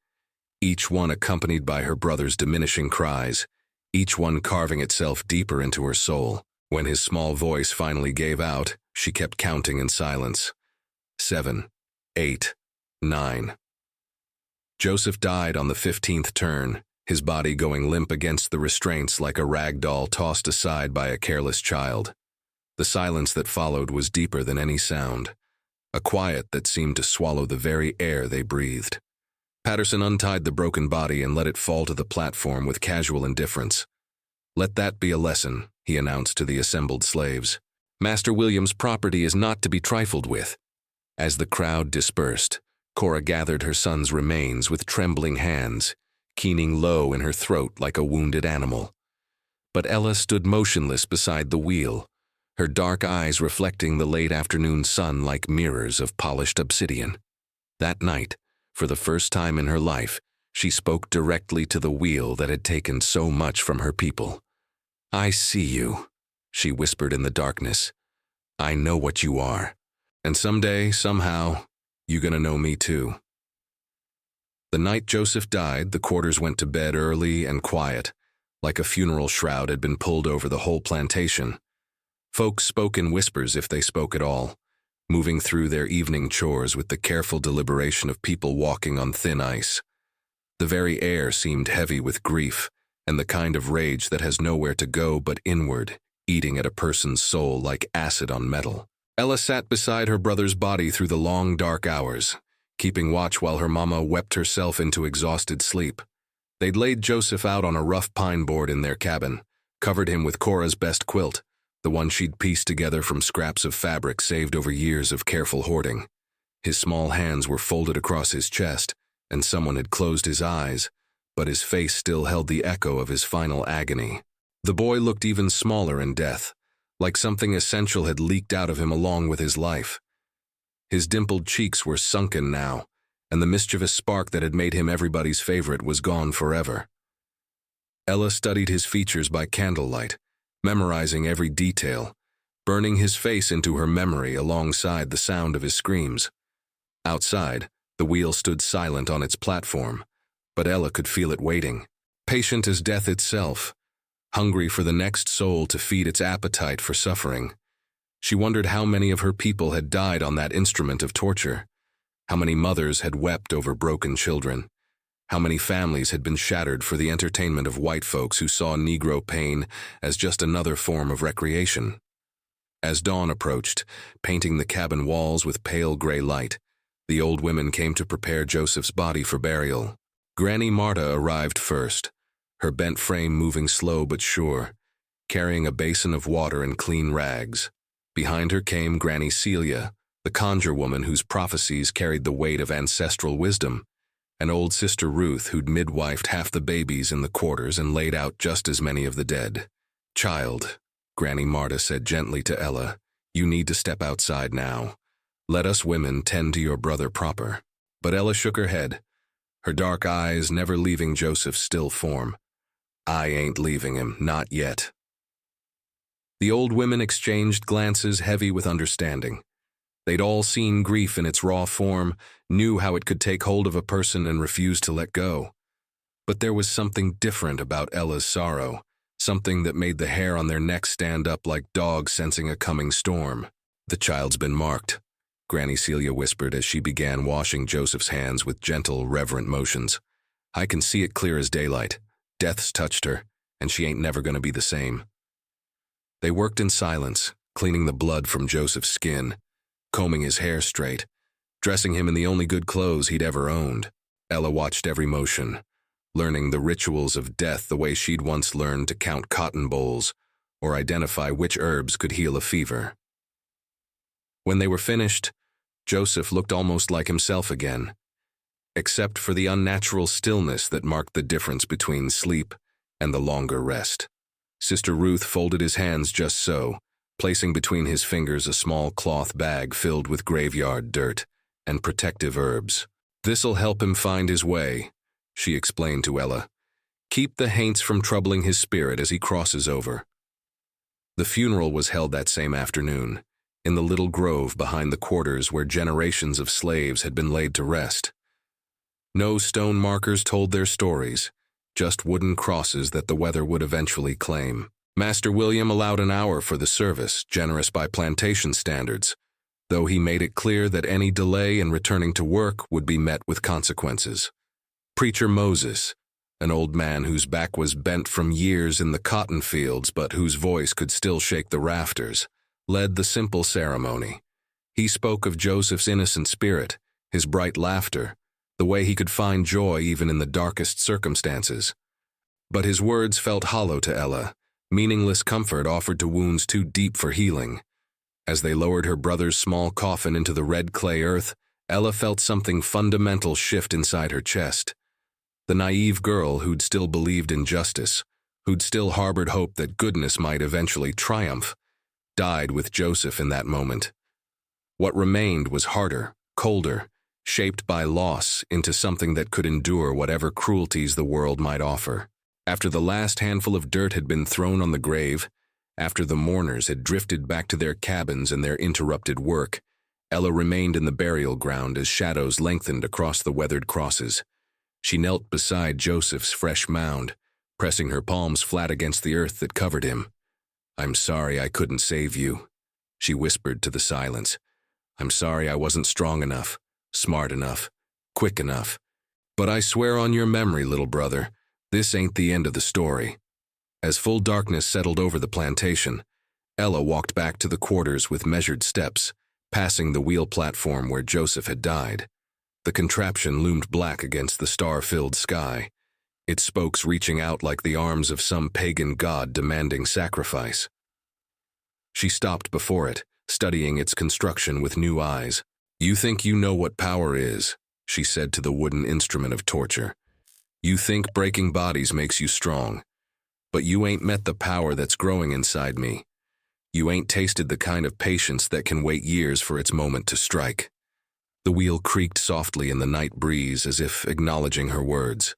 each one accompanied by her brother's diminishing cries, each one carving itself deeper into her soul. When his small voice finally gave out, she kept counting in silence. 7, 8, 9. Joseph died on the 15th turn, his body going limp against the restraints like a rag doll tossed aside by a careless child. The silence that followed was deeper than any sound, a quiet that seemed to swallow the very air they breathed. Patterson untied the broken body and let it fall to the platform with casual indifference. "Let that be a lesson," he announced to the assembled slaves. "Master William's property is not to be trifled with." As the crowd dispersed, Cora gathered her son's remains with trembling hands, keening low in her throat like a wounded animal. But Ella stood motionless beside the wheel, her dark eyes reflecting the late afternoon sun like mirrors of polished obsidian. That night, for the first time in her life, she spoke directly to the wheel that had taken so much from her people. "I see you," she whispered in the darkness. "I know what you are. And someday, somehow, you're gonna know me too." The night Joseph died, the quarters went to bed early and quiet, like a funeral shroud had been pulled over the whole plantation. Folks spoke in whispers if they spoke at all, moving through their evening chores with the careful deliberation of people walking on thin ice. The very air seemed heavy with grief and the kind of rage that has nowhere to go but inward, eating at a person's soul like acid on metal. Ella sat beside her brother's body through the long, dark hours, keeping watch while her mama wept herself into exhausted sleep. They'd laid Joseph out on a rough pine board in their cabin, covered him with Cora's best quilt, the one she'd pieced together from scraps of fabric saved over years of careful hoarding. His small hands were folded across his chest, and someone had closed his eyes, but his face still held the echo of his final agony. The boy looked even smaller in death, like something essential had leaked out of him along with his life. His dimpled cheeks were sunken now, and the mischievous spark that had made him everybody's favorite was gone forever. Ella studied his features by candlelight, memorizing every detail, burning his face into her memory alongside the sound of his screams. Outside, the wheel stood silent on its platform, but Ella could feel it waiting, patient as death itself, hungry for the next soul to feed its appetite for suffering. She wondered how many of her people had died on that instrument of torture, how many mothers had wept over broken children, how many families had been shattered for the entertainment of white folks who saw Negro pain as just another form of recreation. As dawn approached, painting the cabin walls with pale gray light, the old women came to prepare Joseph's body for burial. Granny Marta arrived first, her bent frame moving slow but sure, carrying a basin of water and clean rags. Behind her came Granny Celia, the conjure woman whose prophecies carried the weight of ancestral wisdom, and old Sister Ruth who'd midwifed half the babies in the quarters and laid out just as many of the dead. "Child," Granny Marta said gently to Ella, "you need to step outside now. Let us women tend to your brother proper." But Ella shook her head, her dark eyes never leaving Joseph's still form. "I ain't leaving him, not yet." The old women exchanged glances heavy with understanding. They'd all seen grief in its raw form, knew how it could take hold of a person and refuse to let go. But there was something different about Ella's sorrow, something that made the hair on their necks stand up like dogs sensing a coming storm. "The child's been marked," Granny Celia whispered as she began washing Joseph's hands with gentle, reverent motions. "I can see it clear as daylight. Death's touched her, and she ain't never gonna be the same." They worked in silence, cleaning the blood from Joseph's skin, combing his hair straight, dressing him in the only good clothes he'd ever owned. Ella watched every motion, learning the rituals of death the way she'd once learned to count cotton bolls or identify which herbs could heal a fever. When they were finished, Joseph looked almost like himself again, except for the unnatural stillness that marked the difference between sleep and the longer rest. Sister Ruth folded his hands just so, placing between his fingers a small cloth bag filled with graveyard dirt and protective herbs. "This'll help him find his way," she explained to Ella. "Keep the haints from troubling his spirit as he crosses over." The funeral was held that same afternoon, in the little grove behind the quarters where generations of slaves had been laid to rest. No stone markers told their stories, just wooden crosses that the weather would eventually claim. Master William allowed an hour for the service, generous by plantation standards, though he made it clear that any delay in returning to work would be met with consequences. Preacher Moses, an old man whose back was bent from years in the cotton fields but whose voice could still shake the rafters, led the simple ceremony. He spoke of Joseph's innocent spirit, his bright laughter, the way he could find joy even in the darkest circumstances. But his words felt hollow to Ella, meaningless comfort offered to wounds too deep for healing. As they lowered her brother's small coffin into the red clay earth, Ella felt something fundamental shift inside her chest. The naive girl who'd still believed in justice, who'd still harbored hope that goodness might eventually triumph, died with Joseph in that moment. What remained was harder, colder, shaped by loss into something that could endure whatever cruelties the world might offer. After the last handful of dirt had been thrown on the grave, after the mourners had drifted back to their cabins and their interrupted work, Ella remained in the burial ground as shadows lengthened across the weathered crosses. She knelt beside Joseph's fresh mound, pressing her palms flat against the earth that covered him. "I'm sorry I couldn't save you," she whispered to the silence. "I'm sorry I wasn't strong enough, smart enough, quick enough. But I swear on your memory, little brother, this ain't the end of the story." As full darkness settled over the plantation, Ella walked back to the quarters with measured steps, passing the wheel platform where Joseph had died. The contraption loomed black against the star-filled sky, its spokes reaching out like the arms of some pagan god demanding sacrifice. She stopped before it, studying its construction with new eyes. "You think you know what power is," she said to the wooden instrument of torture. "You think breaking bodies makes you strong, but you ain't met the power that's growing inside me. You ain't tasted the kind of patience that can wait years for its moment to strike." The wheel creaked softly in the night breeze as if acknowledging her words,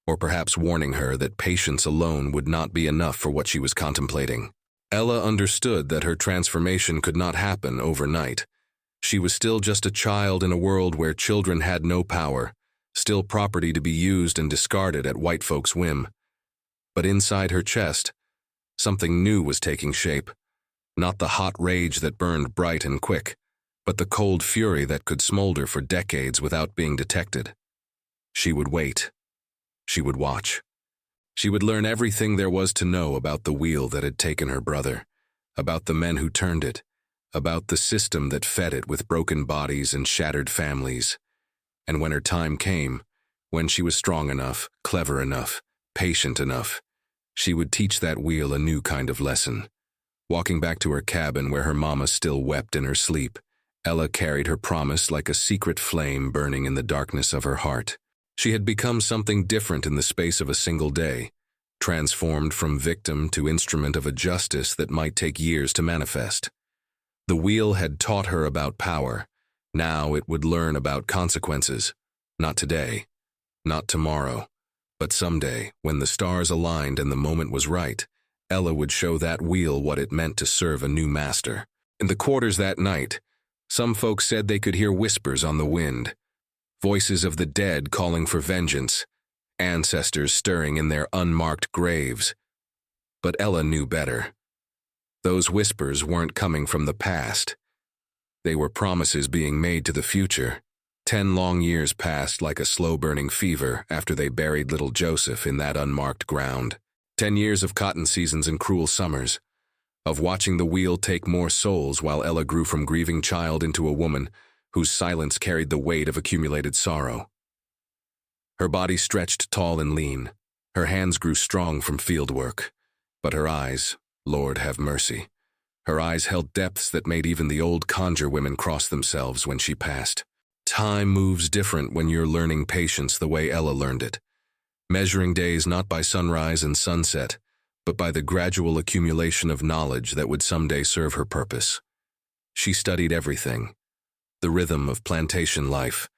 or perhaps warning her that patience alone would not be enough for what she was contemplating. Ella understood that her transformation could not happen overnight. She was still just a child in a world where children had no power, still property to be used and discarded at white folks' whim. But inside her chest, something new was taking shape. Not the hot rage that burned bright and quick, but the cold fury that could smolder for decades without being detected. She would wait. She would watch. She would learn everything there was to know about the wheel that had taken her brother, about the men who turned it, about the system that fed it with broken bodies and shattered families. And when her time came, when she was strong enough, clever enough, patient enough, she would teach that wheel a new kind of lesson. Walking back to her cabin where her mama still wept in her sleep, Ella carried her promise like a secret flame burning in the darkness of her heart. She had become something different in the space of a single day, transformed from victim to instrument of a justice that might take years to manifest. The wheel had taught her about power. Now it would learn about consequences. Not today, not tomorrow, but someday, when the stars aligned and the moment was right, Ella would show that wheel what it meant to serve a new master. In the quarters that night, some folks said they could hear whispers on the wind, voices of the dead calling for vengeance, ancestors stirring in their unmarked graves. But Ella knew better. Those whispers weren't coming from the past. They were promises being made to the future. 10 long years passed like a slow-burning fever after they buried little Joseph in that unmarked ground. 10 years of cotton seasons and cruel summers, of watching the wheel take more souls while Ella grew from grieving child into a woman whose silence carried the weight of accumulated sorrow. Her body stretched tall and lean. Her hands grew strong from field work. But her eyes, Lord have mercy, her eyes held depths that made even the old conjure women cross themselves when she passed. Time moves different when you're learning patience the way Ella learned it, measuring days not by sunrise and sunset, but by the gradual accumulation of knowledge that would someday serve her purpose. She studied everything: the rhythm of plantation life,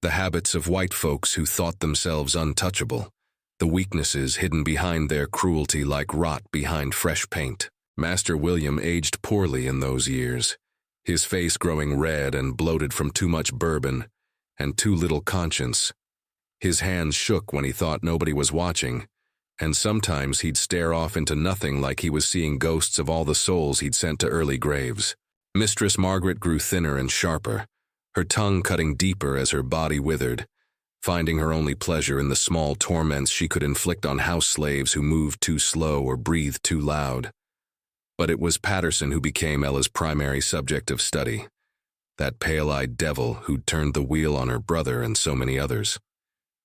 the habits of white folks who thought themselves untouchable, the weaknesses hidden behind their cruelty like rot behind fresh paint. Master William aged poorly in those years, his face growing red and bloated from too much bourbon and too little conscience. His hands shook when he thought nobody was watching, and sometimes he'd stare off into nothing like he was seeing ghosts of all the souls he'd sent to early graves. Mistress Margaret grew thinner and sharper, her tongue cutting deeper as her body withered, finding her only pleasure in the small torments she could inflict on house slaves who moved too slow or breathed too loud. But it was Patterson who became Ella's primary subject of study, that pale-eyed devil who'd turned the wheel on her brother and so many others.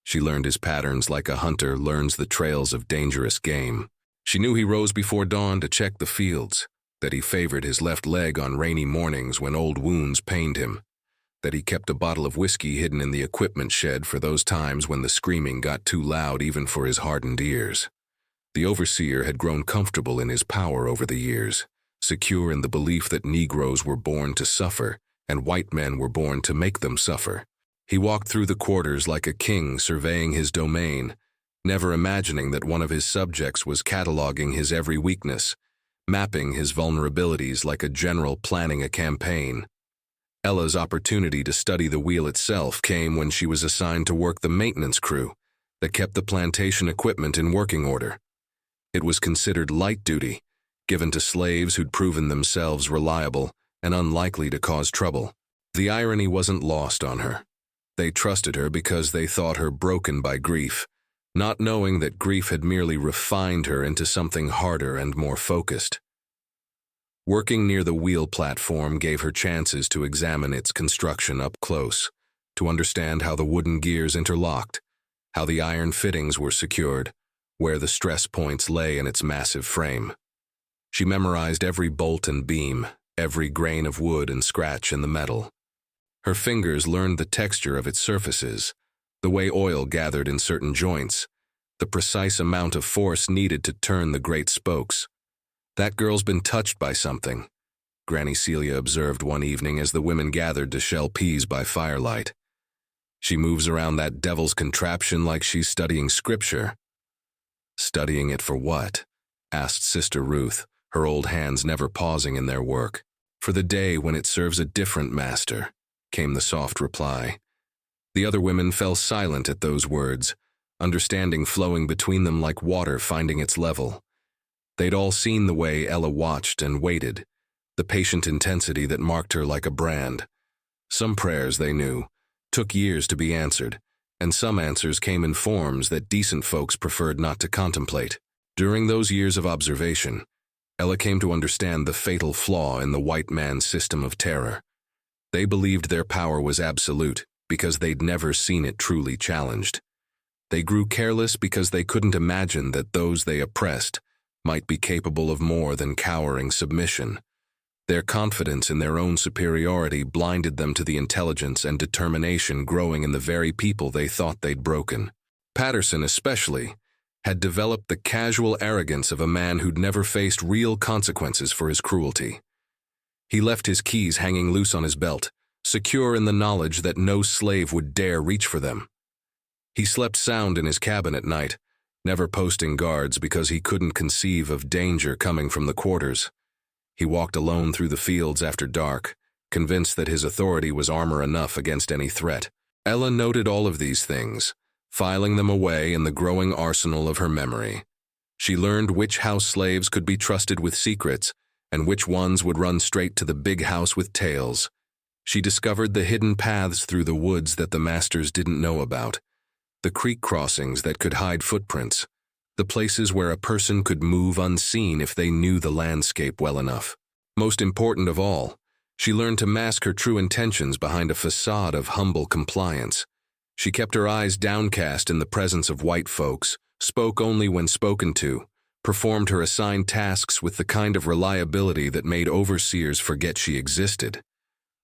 She learned his patterns like a hunter learns the trails of dangerous game. She knew he rose before dawn to check the fields, that he favored his left leg on rainy mornings when old wounds pained him, that he kept a bottle of whiskey hidden in the equipment shed for those times when the screaming got too loud even for his hardened ears. The overseer had grown comfortable in his power over the years, secure in the belief that Negroes were born to suffer and white men were born to make them suffer. He walked through the quarters like a king surveying his domain, never imagining that one of his subjects was cataloging his every weakness, mapping his vulnerabilities like a general planning a campaign. Ella's opportunity to study the wheel itself came when she was assigned to work the maintenance crew that kept the plantation equipment in working order. It was considered light duty, given to slaves who'd proven themselves reliable and unlikely to cause trouble. The irony wasn't lost on her. They trusted her because they thought her broken by grief, not knowing that grief had merely refined her into something harder and more focused. Working near the wheel platform gave her chances to examine its construction up close, to understand how the wooden gears interlocked, how the iron fittings were secured, where the stress points lay in its massive frame. She memorized every bolt and beam, every grain of wood and scratch in the metal. Her fingers learned the texture of its surfaces, the way oil gathered in certain joints, the precise amount of force needed to turn the great spokes. "That girl's been touched by something," Granny Celia observed one evening as the women gathered to shell peas by firelight. "She moves around that devil's contraption like she's studying scripture." "Studying it for what?" asked Sister Ruth, her old hands never pausing in their work. "For the day when it serves a different master," came the soft reply. The other women fell silent at those words, understanding flowing between them like water finding its level. They'd all seen the way Ella watched and waited, the patient intensity that marked her like a brand. Some prayers, they knew, took years to be answered, and some answers came in forms that decent folks preferred not to contemplate. During those years of observation, Ella came to understand the fatal flaw in the white man's system of terror. They believed their power was absolute because they'd never seen it truly challenged. They grew careless because they couldn't imagine that those they oppressed might be capable of more than cowering submission. Their confidence in their own superiority blinded them to the intelligence and determination growing in the very people they thought they'd broken. Patterson, especially, had developed the casual arrogance of a man who'd never faced real consequences for his cruelty. He left his keys hanging loose on his belt, secure in the knowledge that no slave would dare reach for them. He slept sound in his cabin at night, never posting guards because he couldn't conceive of danger coming from the quarters. He walked alone through the fields after dark, convinced that his authority was armor enough against any threat. Ella noted all of these things, filing them away in the growing arsenal of her memory. She learned which house slaves could be trusted with secrets and which ones would run straight to the big house with tales. She discovered the hidden paths through the woods that the masters didn't know about, the creek crossings that could hide footprints, the places where a person could move unseen if they knew the landscape well enough. Most important of all, she learned to mask her true intentions behind a facade of humble compliance. She kept her eyes downcast in the presence of white folks, spoke only when spoken to, performed her assigned tasks with the kind of reliability that made overseers forget she existed.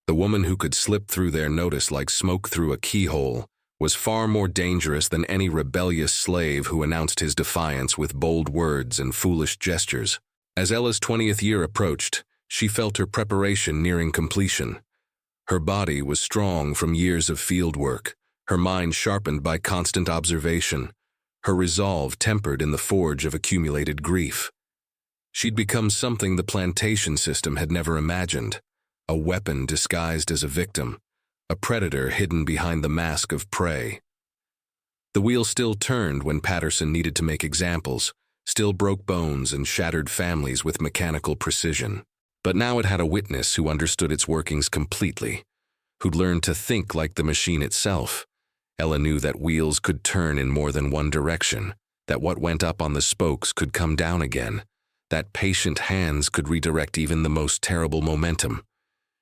The woman who could slip through their notice like smoke through a keyhole was far more dangerous than any rebellious slave who announced his defiance with bold words and foolish gestures. As Ella's 20th year approached, she felt her preparation nearing completion. Her body was strong from years of field work, her mind sharpened by constant observation, her resolve tempered in the forge of accumulated grief. She'd become something the plantation system had never imagined, a weapon disguised as a victim, a predator hidden behind the mask of prey. The wheel still turned when Patterson needed to make examples, still broke bones and shattered families with mechanical precision. But now it had a witness who understood its workings completely, who'd learned to think like the machine itself. Ella knew that wheels could turn in more than one direction, that what went up on the spokes could come down again, that patient hands could redirect even the most terrible momentum.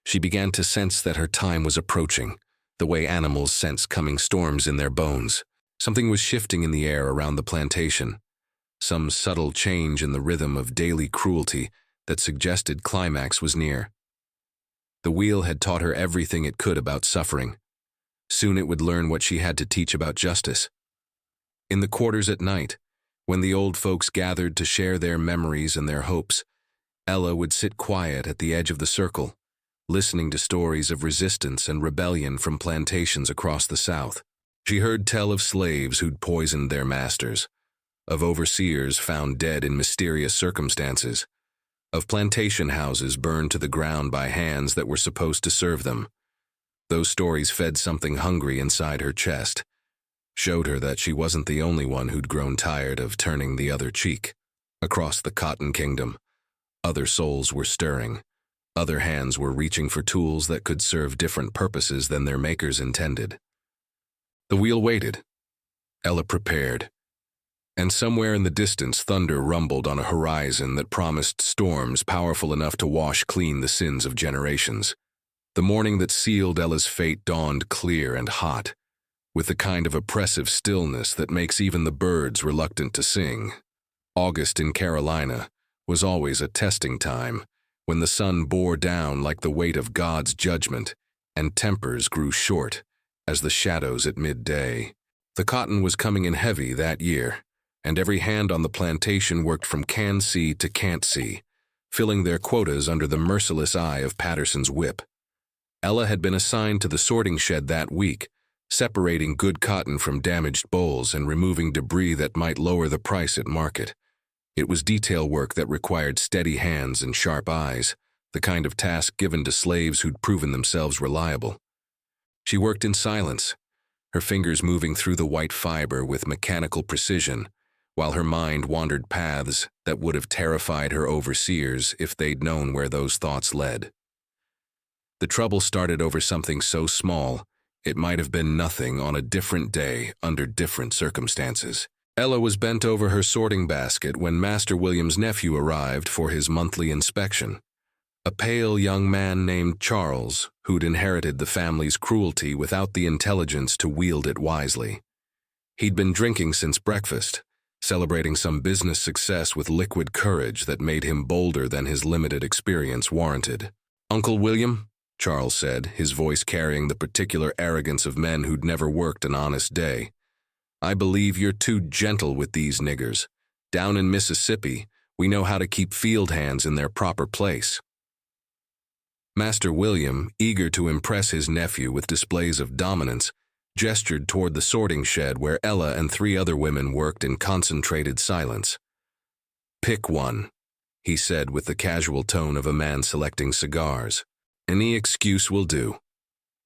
She began to sense that her time was approaching, the way animals sense coming storms in their bones. Something was shifting in the air around the plantation, some subtle change in the rhythm of daily cruelty that suggested climax was near. The wheel had taught her everything it could about suffering. Soon it would learn what she had to teach about justice. In the quarters at night, when the old folks gathered to share their memories and their hopes, Ella would sit quiet at the edge of the circle, listening to stories of resistance and rebellion from plantations across the South. She heard tell of slaves who'd poisoned their masters, of overseers found dead in mysterious circumstances, of plantation houses burned to the ground by hands that were supposed to serve them. Those stories fed something hungry inside her chest, showed her that she wasn't the only one who'd grown tired of turning the other cheek. Across the Cotton Kingdom, other souls were stirring. Other hands were reaching for tools that could serve different purposes than their makers intended. The wheel waited. Ella prepared. And somewhere in the distance, thunder rumbled on a horizon that promised storms powerful enough to wash clean the sins of generations. The morning that sealed Ella's fate dawned clear and hot, with the kind of oppressive stillness that makes even the birds reluctant to sing. August in Carolina was always a testing time, when the sun bore down like the weight of God's judgment, and tempers grew short as the shadows at midday. The cotton was coming in heavy that year, and every hand on the plantation worked from can see to can't see, filling their quotas under the merciless eye of Patterson's whip. Ella had been assigned to the sorting shed that week, separating good cotton from damaged bolls and removing debris that might lower the price at market. It was detail work that required steady hands and sharp eyes, the kind of task given to slaves who'd proven themselves reliable. She worked in silence, her fingers moving through the white fiber with mechanical precision, while her mind wandered paths that would have terrified her overseers if they'd known where those thoughts led. The trouble started over something so small, it might have been nothing on a different day under different circumstances. Ella was bent over her sorting basket when Master William's nephew arrived for his monthly inspection. A pale young man named Charles, who'd inherited the family's cruelty without the intelligence to wield it wisely. He'd been drinking since breakfast, celebrating some business success with liquid courage that made him bolder than his limited experience warranted. "Uncle William," Charles said, his voice carrying the particular arrogance of men who'd never worked an honest day, "I believe you're too gentle with these niggers. Down in Mississippi, we know how to keep field hands in their proper place." Master William, eager to impress his nephew with displays of dominance, gestured toward the sorting shed where Ella and 3 other women worked in concentrated silence. "Pick one," he said with the casual tone of a man selecting cigars. "Any excuse will do."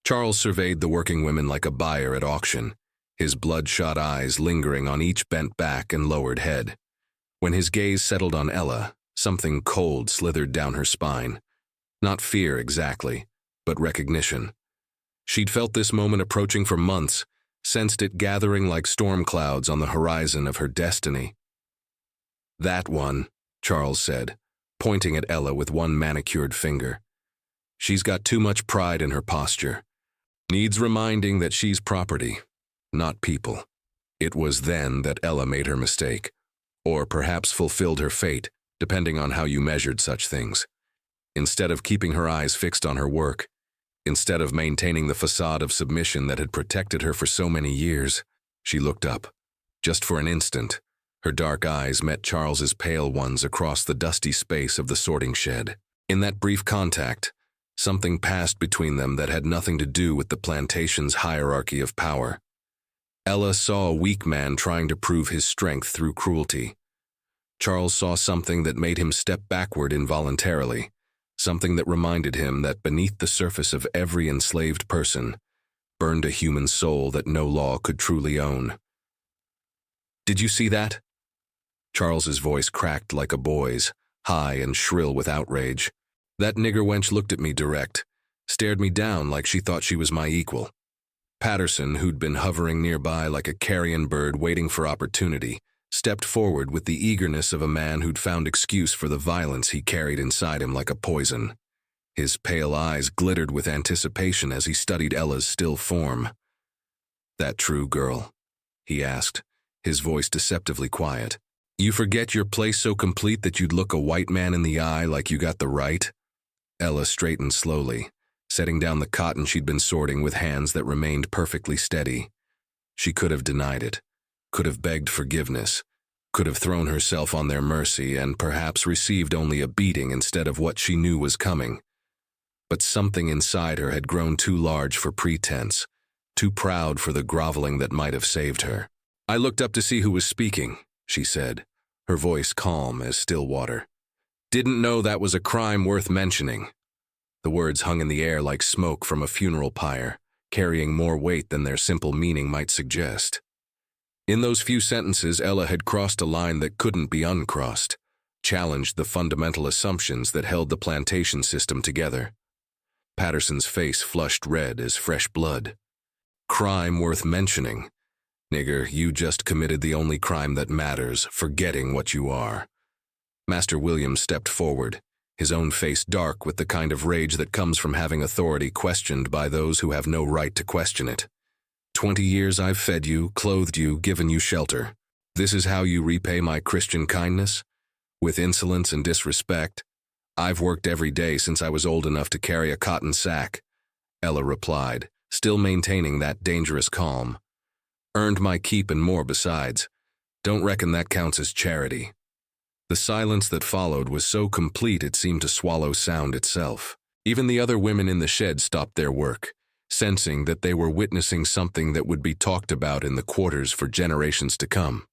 Charles surveyed the working women like a buyer at auction, his bloodshot eyes lingering on each bent back and lowered head. When his gaze settled on Ella, something cold slithered down her spine. Not fear exactly, but recognition. She'd felt this moment approaching for months, sensed it gathering like storm clouds on the horizon of her destiny. "That one," Charles said, pointing at Ella with one manicured finger. "She's got too much pride in her posture. Needs reminding that she's property, not people." It was then that Ella made her mistake, or perhaps fulfilled her fate, depending on how you measured such things. Instead of keeping her eyes fixed on her work, instead of maintaining the facade of submission that had protected her for so many years, she looked up. Just for an instant, her dark eyes met Charles's pale ones across the dusty space of the sorting shed. In that brief contact, something passed between them that had nothing to do with the plantation's hierarchy of power. Ella saw a weak man trying to prove his strength through cruelty. Charles saw something that made him step backward involuntarily, something that reminded him that beneath the surface of every enslaved person burned a human soul that no law could truly own. "Did you see that?" Charles's voice cracked like a boy's, high and shrill with outrage. "That nigger wench looked at me direct, stared me down like she thought she was my equal." Patterson, who'd been hovering nearby like a carrion bird waiting for opportunity, stepped forward with the eagerness of a man who'd found excuse for the violence he carried inside him like a poison. His pale eyes glittered with anticipation as he studied Ella's still form. "That true, girl?" he asked, his voice deceptively quiet. "You forget your place so complete that you'd look a white man in the eye like you got the right?" Ella straightened slowly, setting down the cotton she'd been sorting with hands that remained perfectly steady. She could have denied it, could have begged forgiveness, could have thrown herself on their mercy and perhaps received only a beating instead of what she knew was coming. But something inside her had grown too large for pretense, too proud for the groveling that might have saved her. "I looked up to see who was speaking," she said, her voice calm as still water. "Didn't know that was a crime worth mentioning." The words hung in the air like smoke from a funeral pyre, carrying more weight than their simple meaning might suggest. In those few sentences, Ella had crossed a line that couldn't be uncrossed, challenged the fundamental assumptions that held the plantation system together. Patterson's face flushed red as fresh blood. "Crime worth mentioning? Nigger, you just committed the only crime that matters, forgetting what you are." Master William stepped forward, his own face dark with the kind of rage that comes from having authority questioned by those who have no right to question it. 20 years I've fed you, clothed you, given you shelter. This is how you repay my Christian kindness? With insolence and disrespect? I've worked every day since I was old enough to carry a cotton sack. Ella replied, still maintaining that dangerous calm. Earned my keep and more besides. Don't reckon that counts as charity. The silence that followed was so complete it seemed to swallow sound itself. Even the other women in the shed stopped their work, sensing that they were witnessing something that would be talked about in the quarters for generations to come.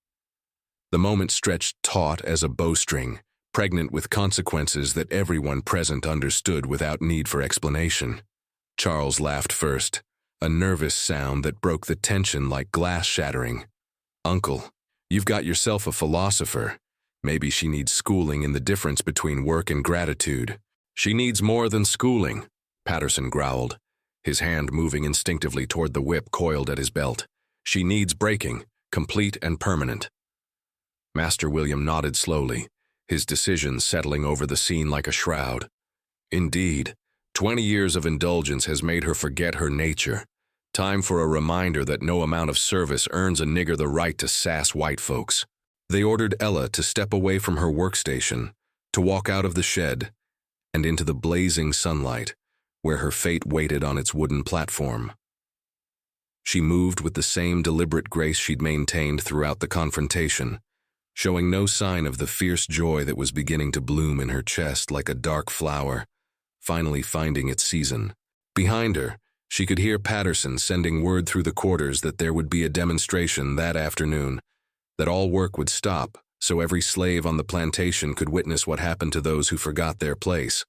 The moment stretched taut as a bowstring, pregnant with consequences that everyone present understood without need for explanation. Charles laughed first, a nervous sound that broke the tension like glass shattering. "Uncle, you've got yourself a philosopher. Maybe she needs schooling in the difference between work and gratitude." "She needs more than schooling," Patterson growled, his hand moving instinctively toward the whip coiled at his belt. "She needs breaking, complete and permanent." Master William nodded slowly, his decision settling over the scene like a shroud. Indeed, 20 years of indulgence has made her forget her nature. Time for a reminder that no amount of service earns a nigger the right to sass white folks. They ordered Ella to step away from her workstation, to walk out of the shed, and into the blazing sunlight, where her fate waited on its wooden platform. She moved with the same deliberate grace she'd maintained throughout the confrontation, showing no sign of the fierce joy that was beginning to bloom in her chest like a dark flower, finally finding its season. Behind her, she could hear Patterson sending word through the quarters that there would be a demonstration that afternoon, that all work would stop, so every slave on the plantation could witness what happened to those who forgot their place.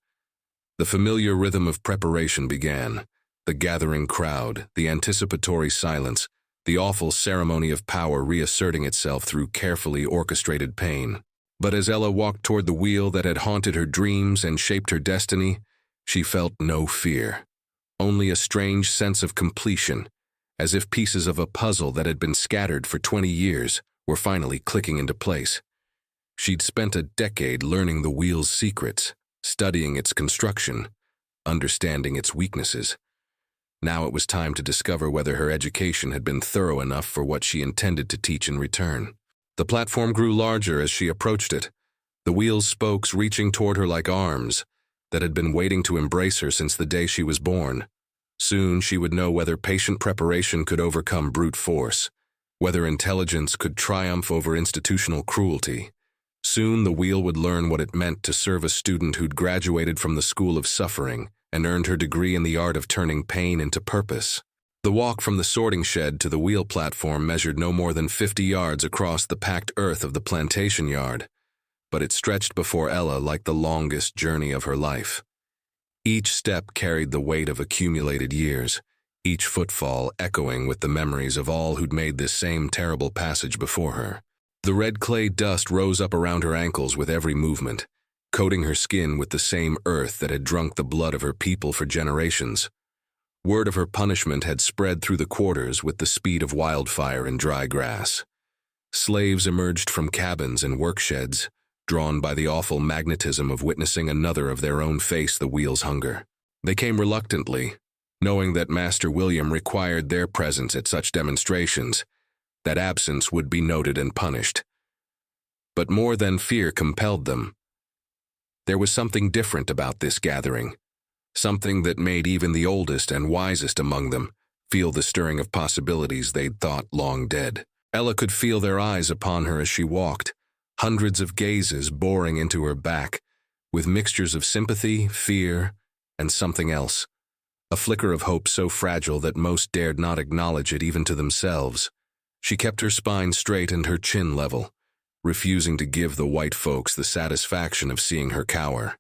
The familiar rhythm of preparation began, the gathering crowd, the anticipatory silence, the awful ceremony of power reasserting itself through carefully orchestrated pain. But as Ella walked toward the wheel that had haunted her dreams and shaped her destiny, she felt no fear, only a strange sense of completion, as if pieces of a puzzle that had been scattered for 20 years were finally clicking into place. She'd spent a decade learning the wheel's secrets, studying its construction, understanding its weaknesses. Now it was time to discover whether her education had been thorough enough for what she intended to teach in return. The platform grew larger as she approached it, the wheel's spokes reaching toward her like arms that had been waiting to embrace her since the day she was born. Soon she would know whether patient preparation could overcome brute force, whether intelligence could triumph over institutional cruelty. Soon the wheel would learn what it meant to serve a student who'd graduated from the school of suffering and earned her degree in the art of turning pain into purpose. The walk from the sorting shed to the wheel platform measured no more than 50 yards across the packed earth of the plantation yard, but it stretched before Ella like the longest journey of her life. Each step carried the weight of accumulated years, each footfall echoing with the memories of all who'd made this same terrible passage before her. The red clay dust rose up around her ankles with every movement, coating her skin with the same earth that had drunk the blood of her people for generations. Word of her punishment had spread through the quarters with the speed of wildfire in dry grass. Slaves emerged from cabins and work sheds, drawn by the awful magnetism of witnessing another of their own face the wheel's hunger. They came reluctantly, knowing that Master William required their presence at such demonstrations, that absence would be noted and punished. But more than fear compelled them. There was something different about this gathering, something that made even the oldest and wisest among them feel the stirring of possibilities they'd thought long dead. Ella could feel their eyes upon her as she walked, hundreds of gazes boring into her back, with mixtures of sympathy, fear, and something else, a flicker of hope so fragile that most dared not acknowledge it even to themselves. She kept her spine straight and her chin level, refusing to give the white folks the satisfaction of seeing her cower.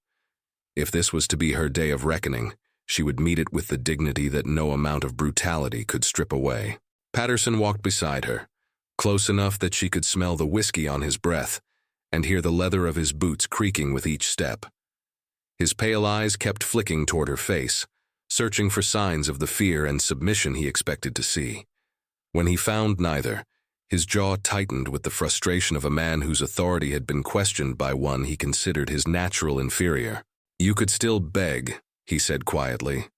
If this was to be her day of reckoning, she would meet it with the dignity that no amount of brutality could strip away. Patterson walked beside her, close enough that she could smell the whiskey on his breath and hear the leather of his boots creaking with each step. His pale eyes kept flicking toward her face, searching for signs of the fear and submission he expected to see. When he found neither, his jaw tightened with the frustration of a man whose authority had been questioned by one he considered his natural inferior. "You could still beg," he said quietly,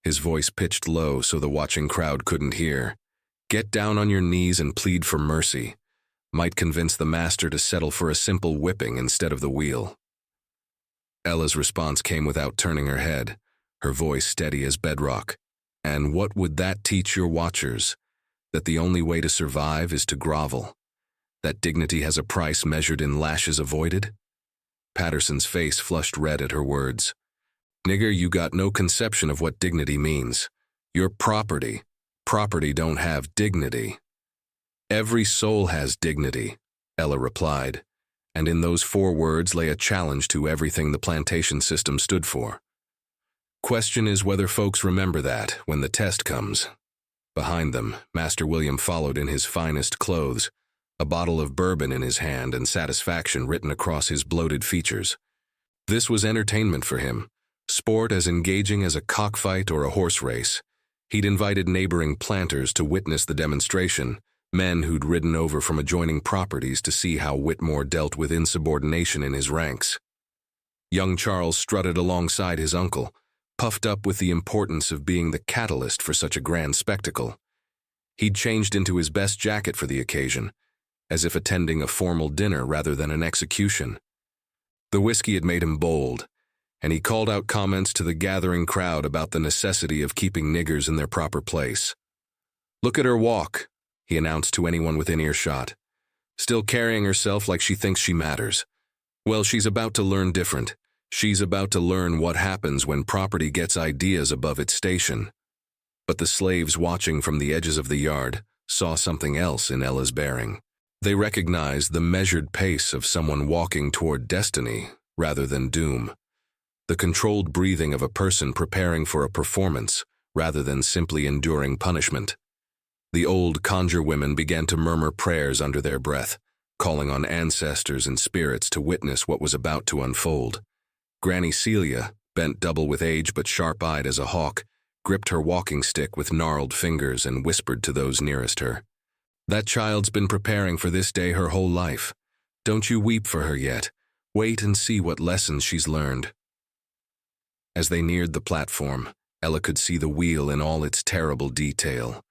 his voice pitched low so the watching crowd couldn't hear. "Get down on your knees and plead for mercy. Might convince the master to settle for a simple whipping instead of the wheel." Ella's response came without turning her head, her voice steady as bedrock. And what would that teach your watchers? That the only way to survive is to grovel? That dignity has a price measured in lashes avoided? Patterson's face flushed red at her words. Nigger, you got no conception of what dignity means. You're property. Property don't have dignity. Every soul has dignity, Ella replied, and in those 4 words lay a challenge to everything the plantation system stood for. Question is whether folks remember that when the test comes. Behind them, Master William followed in his finest clothes, a bottle of bourbon in his hand and satisfaction written across his bloated features. This was entertainment for him, sport as engaging as a cockfight or a horse race. He'd invited neighboring planters to witness the demonstration, men who'd ridden over from adjoining properties to see how Whitmore dealt with insubordination in his ranks. Young Charles strutted alongside his uncle, puffed up with the importance of being the catalyst for such a grand spectacle. He'd changed into his best jacket for the occasion, as if attending a formal dinner rather than an execution. The whiskey had made him bold, and he called out comments to the gathering crowd about the necessity of keeping niggers in their proper place. "Look at her walk," he announced to anyone within earshot. "Still carrying herself like she thinks she matters. Well, she's about to learn different. She's about to learn what happens when property gets ideas above its station." But the slaves watching from the edges of the yard saw something else in Ella's bearing. They recognized the measured pace of someone walking toward destiny rather than doom, the controlled breathing of a person preparing for a performance rather than simply enduring punishment. The old conjure women began to murmur prayers under their breath, calling on ancestors and spirits to witness what was about to unfold. Granny Celia, bent double with age but sharp-eyed as a hawk, gripped her walking stick with gnarled fingers and whispered to those nearest her, "That child's been preparing for this day her whole life. Don't you weep for her yet. Wait and see what lessons she's learned." As they neared the platform, Ella could see the wheel in all its terrible detail.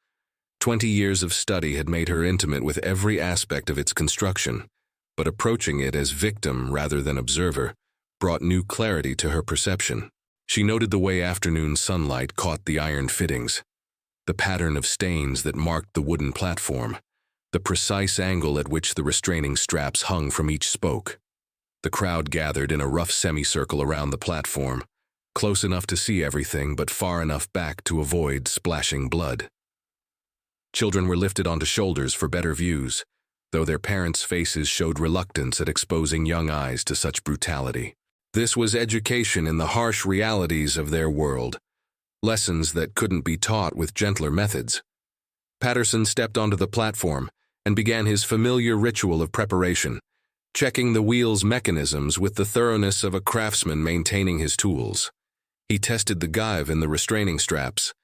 20 years of study had made her intimate with every aspect of its construction, but approaching it as victim rather than observer brought new clarity to her perception. She noted the way afternoon sunlight caught the iron fittings, the pattern of stains that marked the wooden platform, the precise angle at which the restraining straps hung from each spoke. The crowd gathered in a rough semicircle around the platform, close enough to see everything but far enough back to avoid splashing blood. Children were lifted onto shoulders for better views, though their parents' faces showed reluctance at exposing young eyes to such brutality. This was education in the harsh realities of their world, lessons that couldn't be taught with gentler methods. Patterson stepped onto the platform and began his familiar ritual of preparation, checking the wheel's mechanisms with the thoroughness of a craftsman maintaining his tools. He tested the gyve in the restraining straps,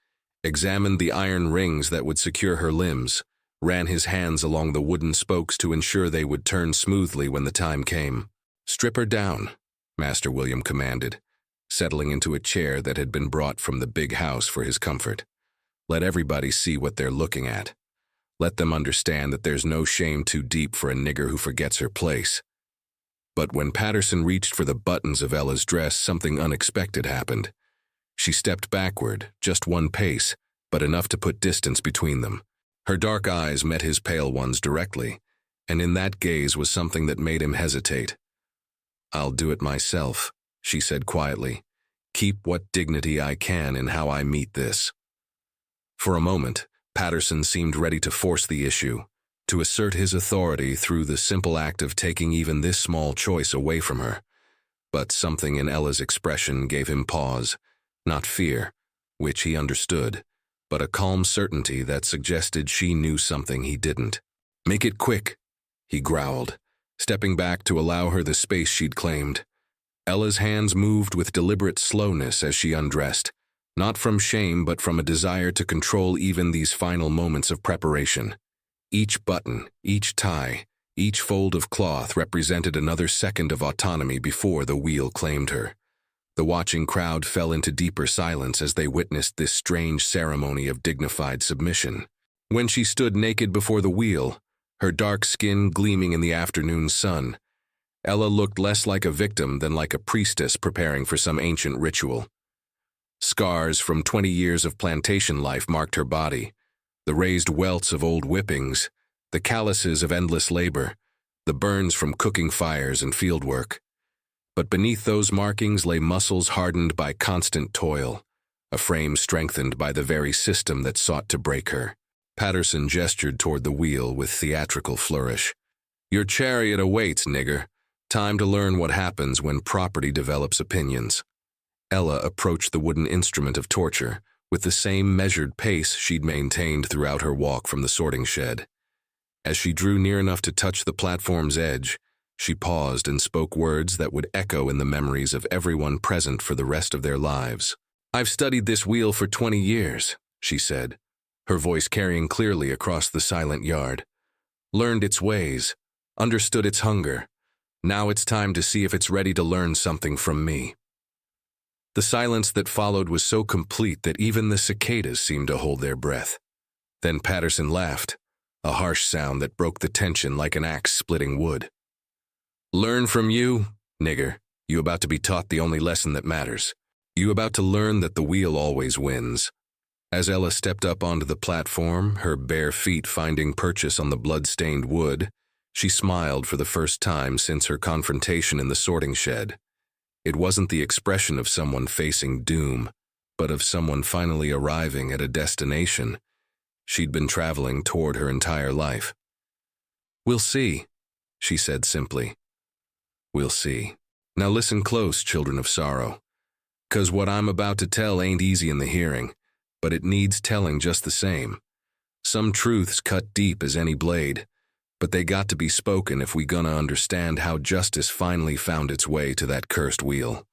examined the iron rings that would secure her limbs, ran his hands along the wooden spokes to ensure they would turn smoothly when the time came. "Strip her down," Master William commanded, settling into a chair that had been brought from the big house for his comfort. "Let everybody see what they're looking at. Let them understand that there's no shame too deep for a nigger who forgets her place." But when Patterson reached for the buttons of Ella's dress, something unexpected happened. She stepped backward, just one pace, but enough to put distance between them. Her dark eyes met his pale ones directly, and in that gaze was something that made him hesitate. "I'll do it myself," she said quietly. "Keep what dignity I can in how I meet this." For a moment, Patterson seemed ready to force the issue, to assert his authority through the simple act of taking even this small choice away from her. But something in Ella's expression gave him pause, not fear, which he understood, but a calm certainty that suggested she knew something he didn't. "Make it quick," he growled, stepping back to allow her the space she'd claimed. Ella's hands moved with deliberate slowness as she undressed, not from shame but from a desire to control even these final moments of preparation. Each button, each tie, each fold of cloth represented another second of autonomy before the wheel claimed her. The watching crowd fell into deeper silence as they witnessed this strange ceremony of dignified submission. When she stood naked before the wheel, her dark skin gleaming in the afternoon sun, Ella looked less like a victim than like a priestess preparing for some ancient ritual. Scars from 20 years of plantation life marked her body, the raised welts of old whippings, the calluses of endless labor, the burns from cooking fires and fieldwork. But beneath those markings lay muscles hardened by constant toil, a frame strengthened by the very system that sought to break her. Patterson gestured toward the wheel with theatrical flourish. "Your chariot awaits, nigger. Time to learn what happens when property develops opinions." Ella approached the wooden instrument of torture with the same measured pace she'd maintained throughout her walk from the sorting shed. As she drew near enough to touch the platform's edge, she paused and spoke words that would echo in the memories of everyone present for the rest of their lives. "I've studied this wheel for 20 years, she said, her voice carrying clearly across the silent yard. "Learned its ways, understood its hunger. Now it's time to see if it's ready to learn something from me." The silence that followed was so complete that even the cicadas seemed to hold their breath. Then Patterson laughed, a harsh sound that broke the tension like an axe splitting wood. "Learn from you, nigger. You about to be taught the only lesson that matters. You about to learn that the wheel always wins." As Ella stepped up onto the platform, her bare feet finding purchase on the blood-stained wood, she smiled for the first time since her confrontation in the sorting shed. It wasn't the expression of someone facing doom, but of someone finally arriving at a destination she'd been traveling toward her entire life. "We'll see," she said simply. "We'll see. Now listen close, children of sorrow, 'cause what I'm about to tell ain't easy in the hearing, but it needs telling just the same. Some truths cut deep as any blade, but they got to be spoken if we gonna understand how justice finally found its way to that cursed wheel."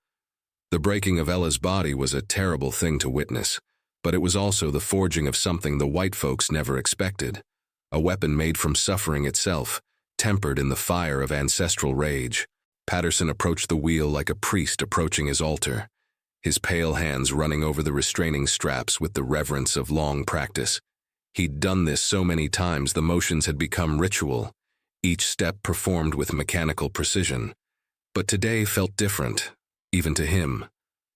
The breaking of Ella's body was a terrible thing to witness, but it was also the forging of something the white folks never expected, a weapon made from suffering itself, tempered in the fire of ancestral rage. Patterson approached the wheel like a priest approaching his altar, his pale hands running over the restraining straps with the reverence of long practice. He'd done this so many times the motions had become ritual, each step performed with mechanical precision. But today felt different, even to him.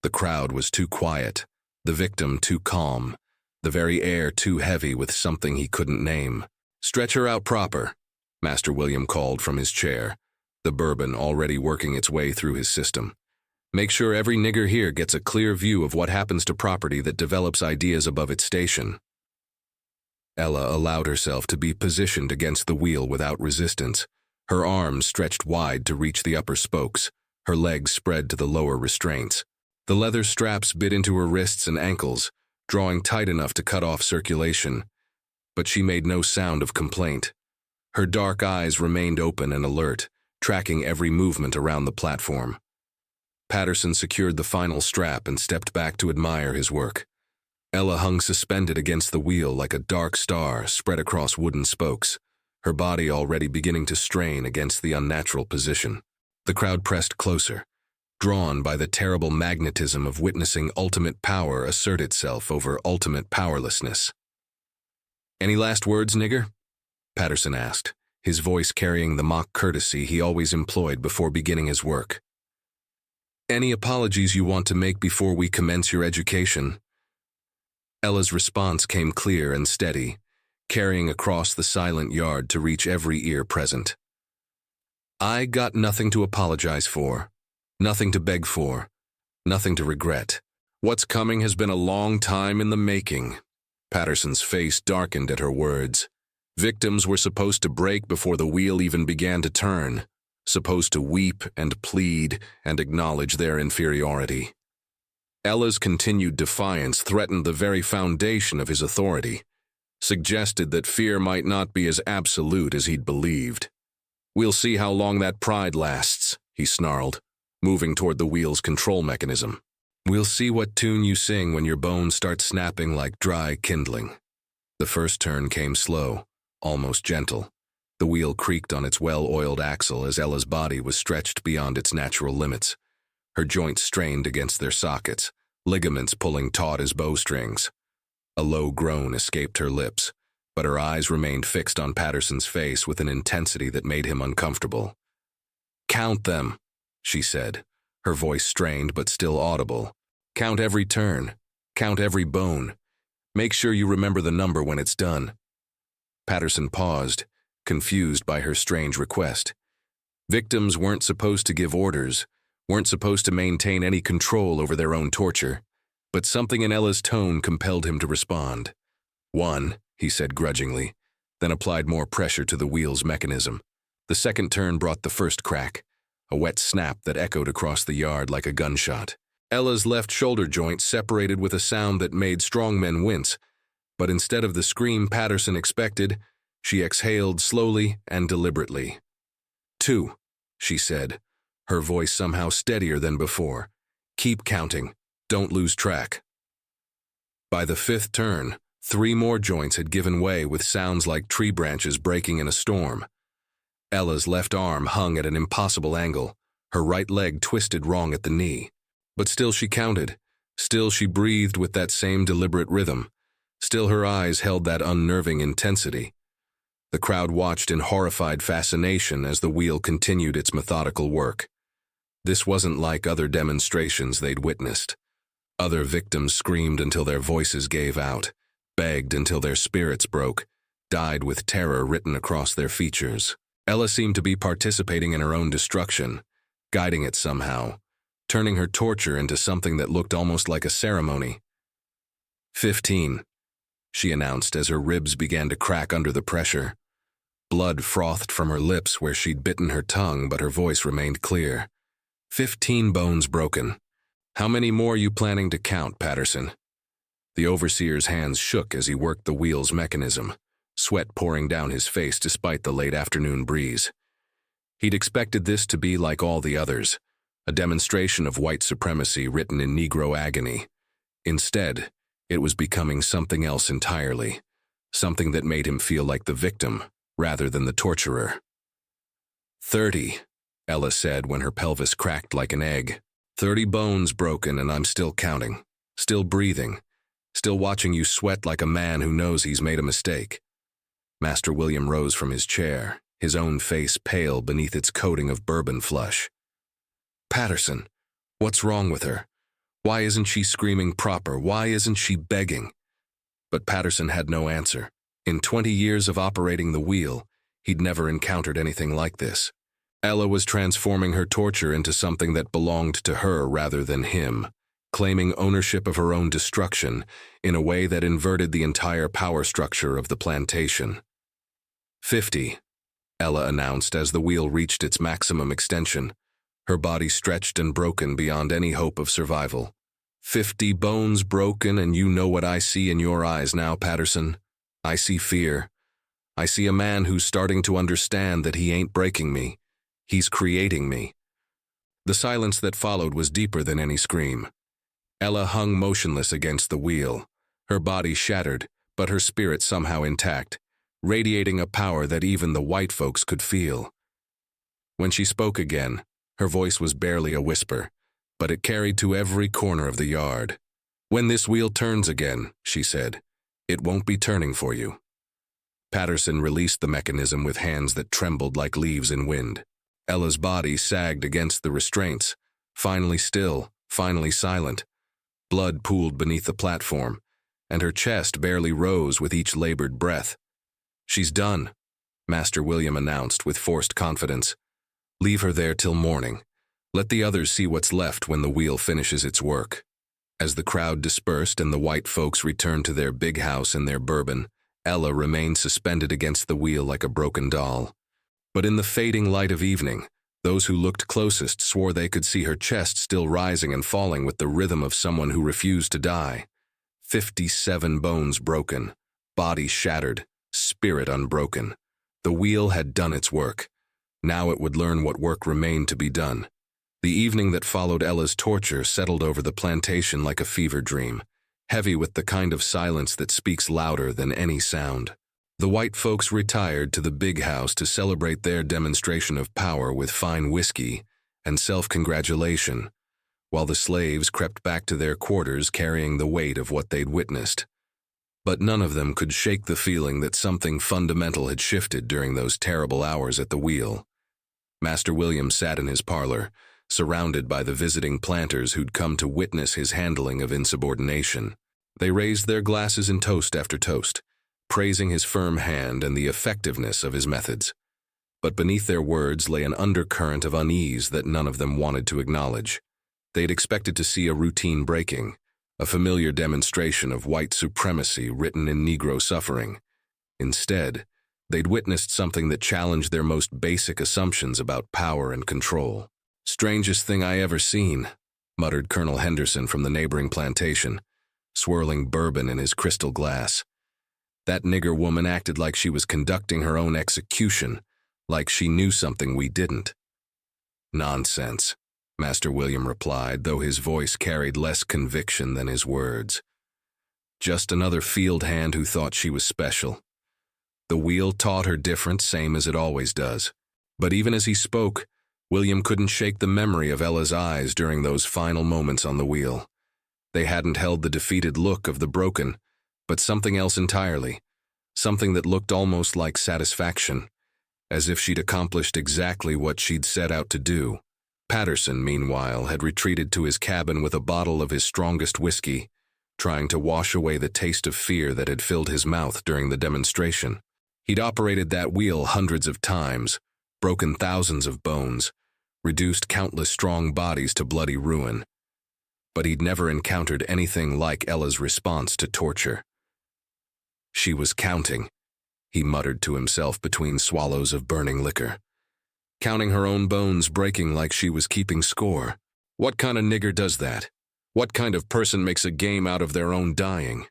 The crowd was too quiet, the victim too calm, the very air too heavy with something he couldn't name. "Stretch her out proper," Master William called from his chair, the bourbon already working its way through his system. "Make sure every nigger here gets a clear view of what happens to property that develops ideas above its station." Ella allowed herself to be positioned against the wheel without resistance, her arms stretched wide to reach the upper spokes, her legs spread to the lower restraints. The leather straps bit into her wrists and ankles, drawing tight enough to cut off circulation, but she made no sound of complaint. Her dark eyes remained open and alert, tracking every movement around the platform. Patterson secured the final strap and stepped back to admire his work. Ella hung suspended against the wheel like a dark star spread across wooden spokes, her body already beginning to strain against the unnatural position. The crowd pressed closer, drawn by the terrible magnetism of witnessing ultimate power assert itself over ultimate powerlessness. "Any last words, nigger?" Patterson asked, his voice carrying the mock courtesy he always employed before beginning his work. "Any apologies you want to make before we commence your education?" Ella's response came clear and steady, carrying across the silent yard to reach every ear present. "I got nothing to apologize for, nothing to beg for, nothing to regret. What's coming has been a long time in the making." Patterson's face darkened at her words. Victims were supposed to break before the wheel even began to turn, supposed to weep and plead and acknowledge their inferiority. Ella's continued defiance threatened the very foundation of his authority, suggested that fear might not be as absolute as he'd believed. "We'll see how long that pride lasts," he snarled, moving toward the wheel's control mechanism. "We'll see what tune you sing when your bones start snapping like dry kindling." The first turn came slow, almost gentle. The wheel creaked on its well-oiled axle as Ella's body was stretched beyond its natural limits. Her joints strained against their sockets, ligaments pulling taut as bowstrings. A low groan escaped her lips, but her eyes remained fixed on Patterson's face with an intensity that made him uncomfortable. "Count them," she said, her voice strained but still audible. "Count every turn. Count every bone. Make sure you remember the number when it's done." Patterson paused, confused by her strange request. Victims weren't supposed to give orders, weren't supposed to maintain any control over their own torture, but something in Ella's tone compelled him to respond. "1," he said grudgingly, then applied more pressure to the wheel's mechanism. The second turn brought the first crack, a wet snap that echoed across the yard like a gunshot. Ella's left shoulder joint separated with a sound that made strong men wince, but instead of the scream Patterson expected, she exhaled slowly and deliberately. "2," she said, her voice somehow steadier than before. "Keep counting. Don't lose track." By the fifth turn, 3 more joints had given way with sounds like tree branches breaking in a storm. Ella's left arm hung at an impossible angle, her right leg twisted wrong at the knee. But still she counted, still she breathed with that same deliberate rhythm, still her eyes held that unnerving intensity. The crowd watched in horrified fascination as the wheel continued its methodical work. This wasn't like other demonstrations they'd witnessed. Other victims screamed until their voices gave out, begged until their spirits broke, died with terror written across their features. Ella seemed to be participating in her own destruction, guiding it somehow, turning her torture into something that looked almost like a ceremony. 15, she announced as her ribs began to crack under the pressure. Blood frothed from her lips where she'd bitten her tongue, but her voice remained clear. 15 bones broken. How many more you planning to count, Patterson? The overseer's hands shook as he worked the wheel's mechanism, sweat pouring down his face despite the late afternoon breeze. He'd expected this to be like all the others, a demonstration of white supremacy written in Negro agony. Instead, it was becoming something else entirely, something that made him feel like the victim rather than the torturer. 30, Ella said when her pelvis cracked like an egg. 30 bones broken, and I'm still counting, still breathing, still watching you sweat like a man who knows he's made a mistake. Master William rose from his chair, his own face pale beneath its coating of bourbon flush. Patterson, what's wrong with her? Why isn't she screaming proper? Why isn't she begging? But Patterson had no answer. In 20 years of operating the wheel, he'd never encountered anything like this. Ella was transforming her torture into something that belonged to her rather than him, claiming ownership of her own destruction in a way that inverted the entire power structure of the plantation. 50, Ella announced as the wheel reached its maximum extension, her body stretched and broken beyond any hope of survival. 50 bones broken, and you know what I see in your eyes now, Patterson. I see fear. I see a man who's starting to understand that he ain't breaking me. He's creating me. The silence that followed was deeper than any scream. Ella hung motionless against the wheel, her body shattered, but her spirit somehow intact, radiating a power that even the white folks could feel. When she spoke again, her voice was barely a whisper, but it carried to every corner of the yard. "When this wheel turns again," she said, "it won't be turning for you." Patterson released the mechanism with hands that trembled like leaves in wind. Ella's body sagged against the restraints, finally still, finally silent. Blood pooled beneath the platform, and her chest barely rose with each labored breath. "She's done," Master William announced with forced confidence. "Leave her there till morning. Let the others see what's left when the wheel finishes its work." As the crowd dispersed and the white folks returned to their big house and their bourbon, Ella remained suspended against the wheel like a broken doll. But in the fading light of evening, those who looked closest swore they could see her chest still rising and falling with the rhythm of someone who refused to die. 57 bones broken, body shattered, spirit unbroken. The wheel had done its work. Now it would learn what work remained to be done. The evening that followed Ella's torture settled over the plantation like a fever dream, heavy with the kind of silence that speaks louder than any sound. The white folks retired to the big house to celebrate their demonstration of power with fine whiskey and self-congratulation, while the slaves crept back to their quarters carrying the weight of what they'd witnessed. But none of them could shake the feeling that something fundamental had shifted during those terrible hours at the wheel. Master William sat in his parlor, surrounded by the visiting planters who'd come to witness his handling of insubordination. They raised their glasses in toast after toast, praising his firm hand and the effectiveness of his methods. But beneath their words lay an undercurrent of unease that none of them wanted to acknowledge. They'd expected to see a routine breaking, a familiar demonstration of white supremacy written in Negro suffering. Instead, they'd witnessed something that challenged their most basic assumptions about power and control. "Strangest thing I ever seen," muttered Colonel Henderson from the neighboring plantation, swirling bourbon in his crystal glass. "That nigger woman acted like she was conducting her own execution, like she knew something we didn't." "Nonsense," Master William replied, though his voice carried less conviction than his words. "Just another field hand who thought she was special. The wheel taught her different, same as it always does." But even as he spoke, William couldn't shake the memory of Ella's eyes during those final moments on the wheel. They hadn't held the defeated look of the broken, but something else entirely, something that looked almost like satisfaction, as if she'd accomplished exactly what she'd set out to do. Patterson, meanwhile, had retreated to his cabin with a bottle of his strongest whiskey, trying to wash away the taste of fear that had filled his mouth during the demonstration. He'd operated that wheel hundreds of times, broken thousands of bones, reduced countless strong bodies to bloody ruin. But he'd never encountered anything like Ella's response to torture. "She was counting," he muttered to himself between swallows of burning liquor. "Counting her own bones breaking like she was keeping score. What kind of nigger does that? What kind of person makes a game out of their own dying?"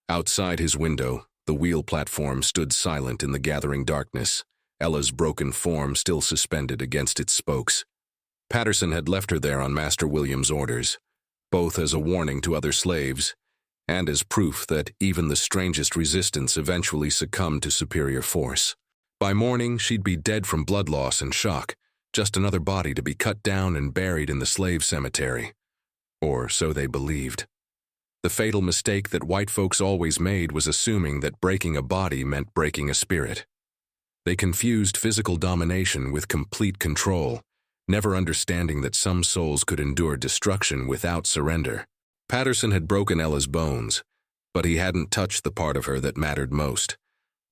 Outside his window, the wheel platform stood silent in the gathering darkness, Ella's broken form still suspended against its spokes. Patterson had left her there on Master William's orders, both as a warning to other slaves, and as proof that even the strangest resistance eventually succumbed to superior force. By morning, she'd be dead from blood loss and shock, just another body to be cut down and buried in the slave cemetery. Or so they believed. The fatal mistake that white folks always made was assuming that breaking a body meant breaking a spirit. They confused physical domination with complete control, never understanding that some souls could endure destruction without surrender. Patterson had broken Ella's bones, but he hadn't touched the part of her that mattered most,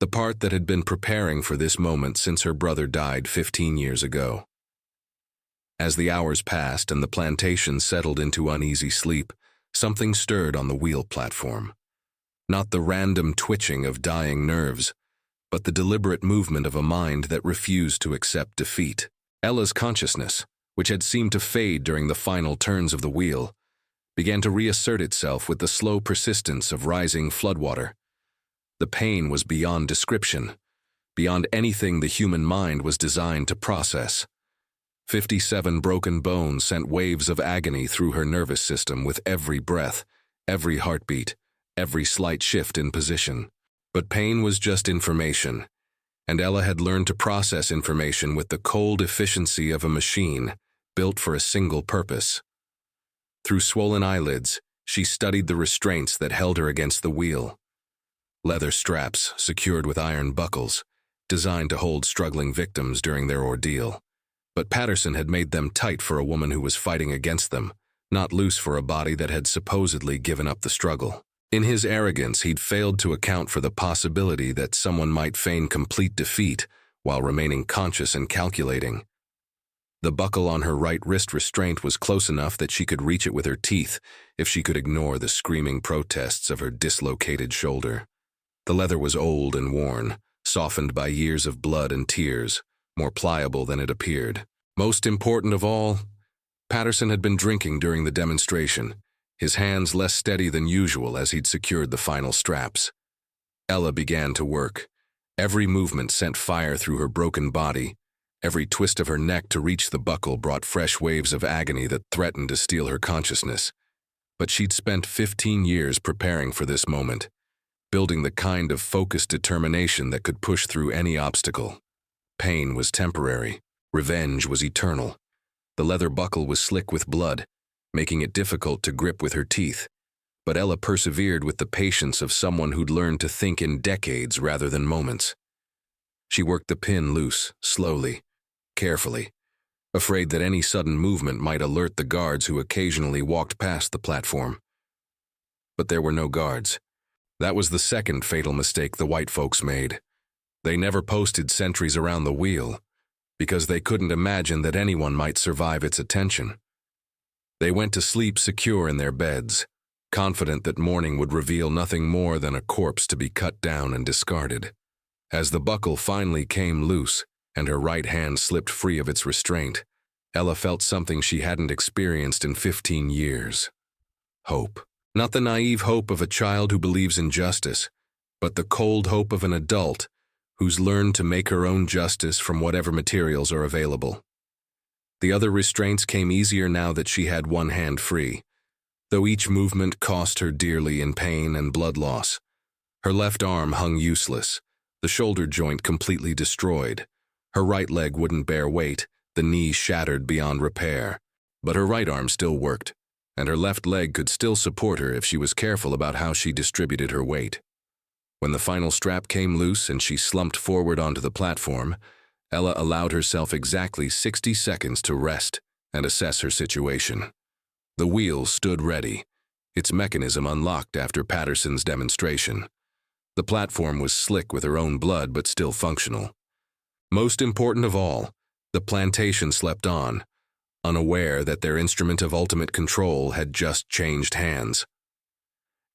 the part that had been preparing for this moment since her brother died 15 years ago. As the hours passed and the plantation settled into uneasy sleep, something stirred on the wheel platform. Not the random twitching of dying nerves, but the deliberate movement of a mind that refused to accept defeat. Ella's consciousness, which had seemed to fade during the final turns of the wheel, began to reassert itself with the slow persistence of rising floodwater. The pain was beyond description, beyond anything the human mind was designed to process. 57 broken bones sent waves of agony through her nervous system with every breath, every heartbeat, every slight shift in position. But pain was just information, and Ella had learned to process information with the cold efficiency of a machine built for a single purpose. Through swollen eyelids, she studied the restraints that held her against the wheel. Leather straps secured with iron buckles, designed to hold struggling victims during their ordeal. But Patterson had made them tight for a woman who was fighting against them, not loose for a body that had supposedly given up the struggle. In his arrogance, he'd failed to account for the possibility that someone might feign complete defeat while remaining conscious and calculating. The buckle on her right wrist restraint was close enough that she could reach it with her teeth if she could ignore the screaming protests of her dislocated shoulder. The leather was old and worn, softened by years of blood and tears, more pliable than it appeared. Most important of all, Patterson had been drinking during the demonstration, his hands less steady than usual as he'd secured the final straps. Ella began to work. Every movement sent fire through her broken body. Every twist of her neck to reach the buckle brought fresh waves of agony that threatened to steal her consciousness. But she'd spent 15 years preparing for this moment, building the kind of focused determination that could push through any obstacle. Pain was temporary. Revenge was eternal. The leather buckle was slick with blood, making it difficult to grip with her teeth. But Ella persevered with the patience of someone who'd learned to think in decades rather than moments. She worked the pin loose, slowly, carefully, afraid that any sudden movement might alert the guards who occasionally walked past the platform. but there were no guards. That was the second fatal mistake the white folks made. They never posted sentries around the wheel, because they couldn't imagine that anyone might survive its attention. They went to sleep secure in their beds, confident that morning would reveal nothing more than a corpse to be cut down and discarded. As the buckle finally came loose and her right hand slipped free of its restraint, Ella felt something she hadn't experienced in 15 years. Hope. Not the naive hope of a child who believes in justice, but the cold hope of an adult who's learned to make her own justice from whatever materials are available. The other restraints came easier now that she had one hand free, though each movement cost her dearly in pain and blood loss. Her left arm hung useless, the shoulder joint completely destroyed. Her right leg wouldn't bear weight, the knee shattered beyond repair. But her right arm still worked, and her left leg could still support her if she was careful about how she distributed her weight. When the final strap came loose and she slumped forward onto the platform, Ella allowed herself exactly 60 seconds to rest and assess her situation. The wheel stood ready, its mechanism unlocked after Patterson's demonstration. The platform was slick with her own blood but still functional. Most important of all, the plantation slept on, unaware that their instrument of ultimate control had just changed hands.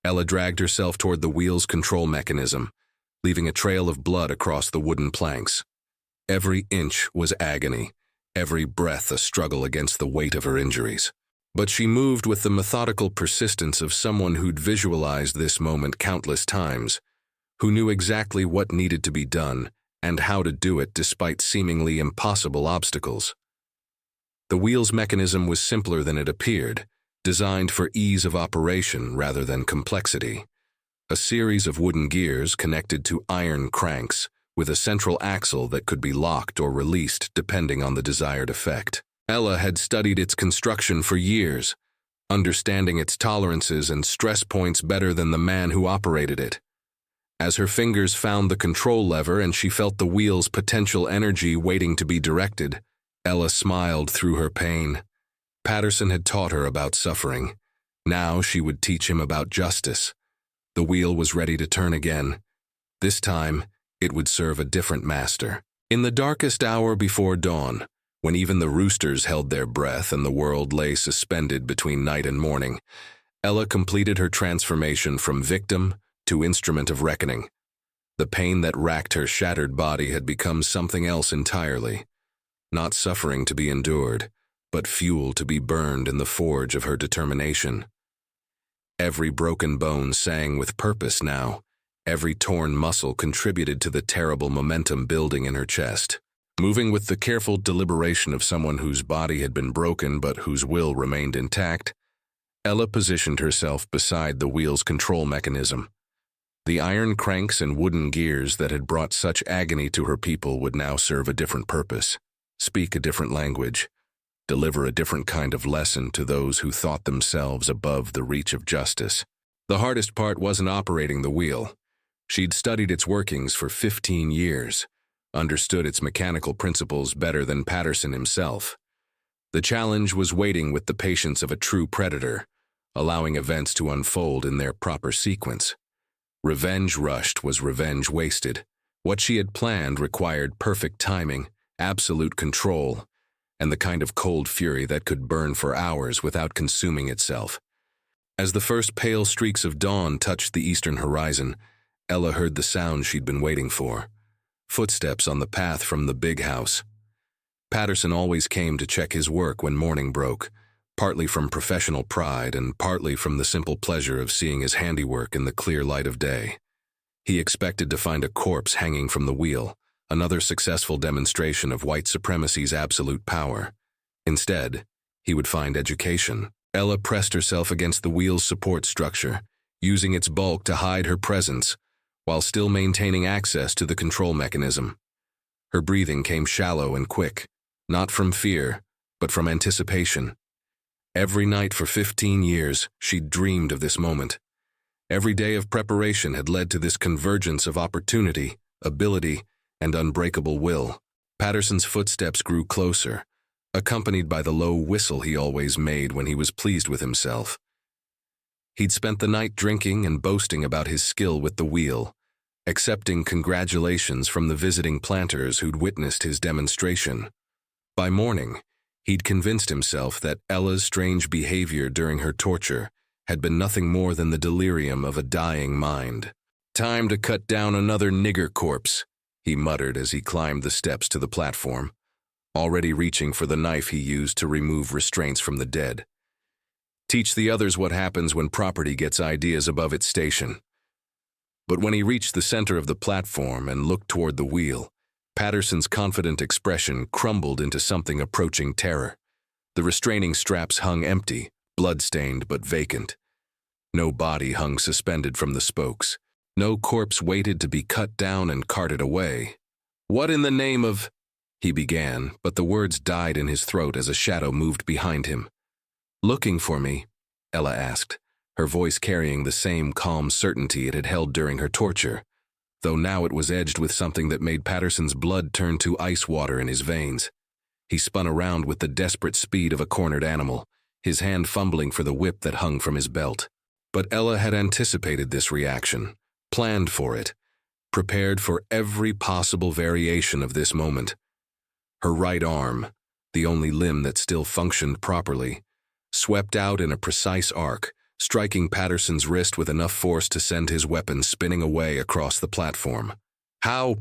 Ella dragged herself toward the wheel's control mechanism, leaving a trail of blood across the wooden planks. Every inch was agony, every breath a struggle against the weight of her injuries. But she moved with the methodical persistence of someone who'd visualized this moment countless times, who knew exactly what needed to be done and how to do it despite seemingly impossible obstacles. The wheel's mechanism was simpler than it appeared, designed for ease of operation rather than complexity. A series of wooden gears connected to iron cranks with a central axle that could be locked or released depending on the desired effect. Ella had studied its construction for years, understanding its tolerances and stress points better than the man who operated it. As her fingers found the control lever and she felt the wheel's potential energy waiting to be directed, Ella smiled through her pain. Patterson had taught her about suffering. Now she would teach him about justice. The wheel was ready to turn again. This time, it would serve a different master. In the darkest hour before dawn, when even the roosters held their breath and the world lay suspended between night and morning, Ella completed her transformation from victim to instrument of reckoning. The pain that racked her shattered body had become something else entirely. Not suffering to be endured, but fuel to be burned in the forge of her determination. Every broken bone sang with purpose now. Every torn muscle contributed to the terrible momentum building in her chest. Moving with the careful deliberation of someone whose body had been broken but whose will remained intact, Ella positioned herself beside the wheel's control mechanism. The iron cranks and wooden gears that had brought such agony to her people would now serve a different purpose, speak a different language, deliver a different kind of lesson to those who thought themselves above the reach of justice. The hardest part wasn't operating the wheel. She'd studied its workings for 15 years, understood its mechanical principles better than Patterson himself. The challenge was waiting with the patience of a true predator, allowing events to unfold in their proper sequence. Revenge rushed was revenge wasted. What she had planned required perfect timing, absolute control, and the kind of cold fury that could burn for hours without consuming itself. As the first pale streaks of dawn touched the eastern horizon, Ella heard the sound she'd been waiting for. Footsteps on the path from the big house. Patterson always came to check his work when morning broke, partly from professional pride and partly from the simple pleasure of seeing his handiwork in the clear light of day. He expected to find a corpse hanging from the wheel, another successful demonstration of white supremacy's absolute power. Instead, he would find education. Ella pressed herself against the wheel's support structure, using its bulk to hide her presence, while still maintaining access to the control mechanism. Her breathing came shallow and quick, not from fear, but from anticipation. Every night for 15 years, she'd dreamed of this moment. Every day of preparation had led to this convergence of opportunity, ability, and unbreakable will. Patterson's footsteps grew closer, accompanied by the low whistle he always made when he was pleased with himself. He'd spent the night drinking and boasting about his skill with the wheel, accepting congratulations from the visiting planters who'd witnessed his demonstration. By morning, he'd convinced himself that Ella's strange behavior during her torture had been nothing more than the delirium of a dying mind. "Time to cut down another nigger corpse," he muttered as he climbed the steps to the platform, already reaching for the knife he used to remove restraints from the dead. Teach the others what happens when property gets ideas above its station. But when he reached the center of the platform and looked toward the wheel, Patterson's confident expression crumbled into something approaching terror. The restraining straps hung empty, blood-stained but vacant. No body hung suspended from the spokes. No corpse waited to be cut down and carted away. "What in the name of—" he began, but the words died in his throat as a shadow moved behind him. "Looking for me?" Ella asked, her voice carrying the same calm certainty it had held during her torture, though now it was edged with something that made Patterson's blood turn to ice water in his veins. He spun around with the desperate speed of a cornered animal, his hand fumbling for the whip that hung from his belt. But Ella had anticipated this reaction, planned for it, prepared for every possible variation of this moment. Her right arm, the only limb that still functioned properly, swept out in a precise arc, striking Patterson's wrist with enough force to send his weapon spinning away across the platform. "How?"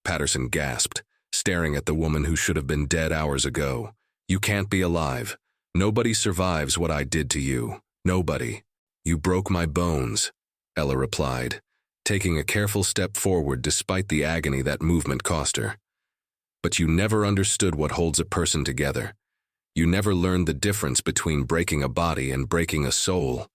Patterson gasped, staring at the woman who should have been dead hours ago. "You can't be alive. Nobody survives what I did to you. Nobody." "You broke my bones," Ella replied, taking a careful step forward despite the agony that movement cost her. "But you never understood what holds a person together. You never learned the difference between breaking a body and breaking a soul."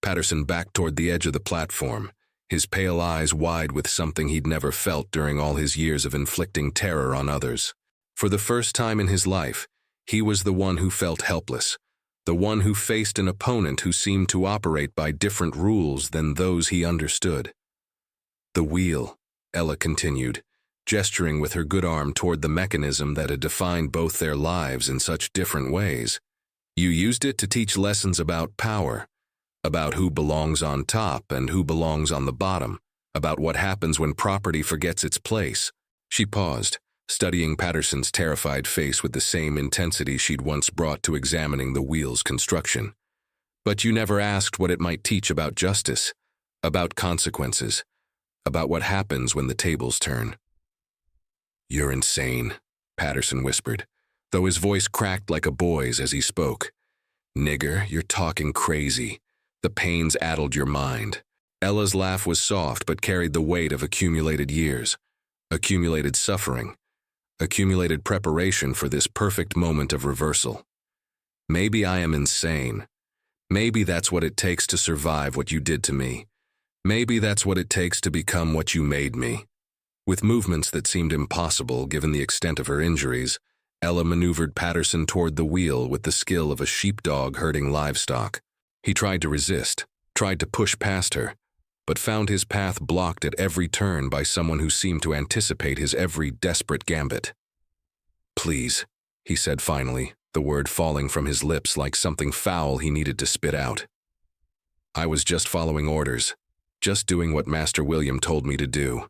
Patterson backed toward the edge of the platform, his pale eyes wide with something he'd never felt during all his years of inflicting terror on others. For the first time in his life, he was the one who felt helpless, the one who faced an opponent who seemed to operate by different rules than those he understood. "The wheel," Ella continued, gesturing with her good arm toward the mechanism that had defined both their lives in such different ways. "You used it to teach lessons about power, about who belongs on top and who belongs on the bottom, about what happens when property forgets its place." She paused, studying Patterson's terrified face with the same intensity she'd once brought to examining the wheel's construction. "But you never asked what it might teach about justice, about consequences, about what happens when the tables turn." "You're insane," Patterson whispered, though his voice cracked like a boy's as he spoke. "Nigger, you're talking crazy. The pains addled your mind." Ella's laugh was soft but carried the weight of accumulated years, accumulated suffering, accumulated preparation for this perfect moment of reversal. "Maybe I am insane. Maybe that's what it takes to survive what you did to me. Maybe that's what it takes to become what you made me." With movements that seemed impossible given the extent of her injuries, Ella maneuvered Patterson toward the wheel with the skill of a sheepdog herding livestock. He tried to resist, tried to push past her, but found his path blocked at every turn by someone who seemed to anticipate his every desperate gambit. "Please," he said finally, the word falling from his lips like something foul he needed to spit out. "I was just following orders, just doing what Master William told me to do.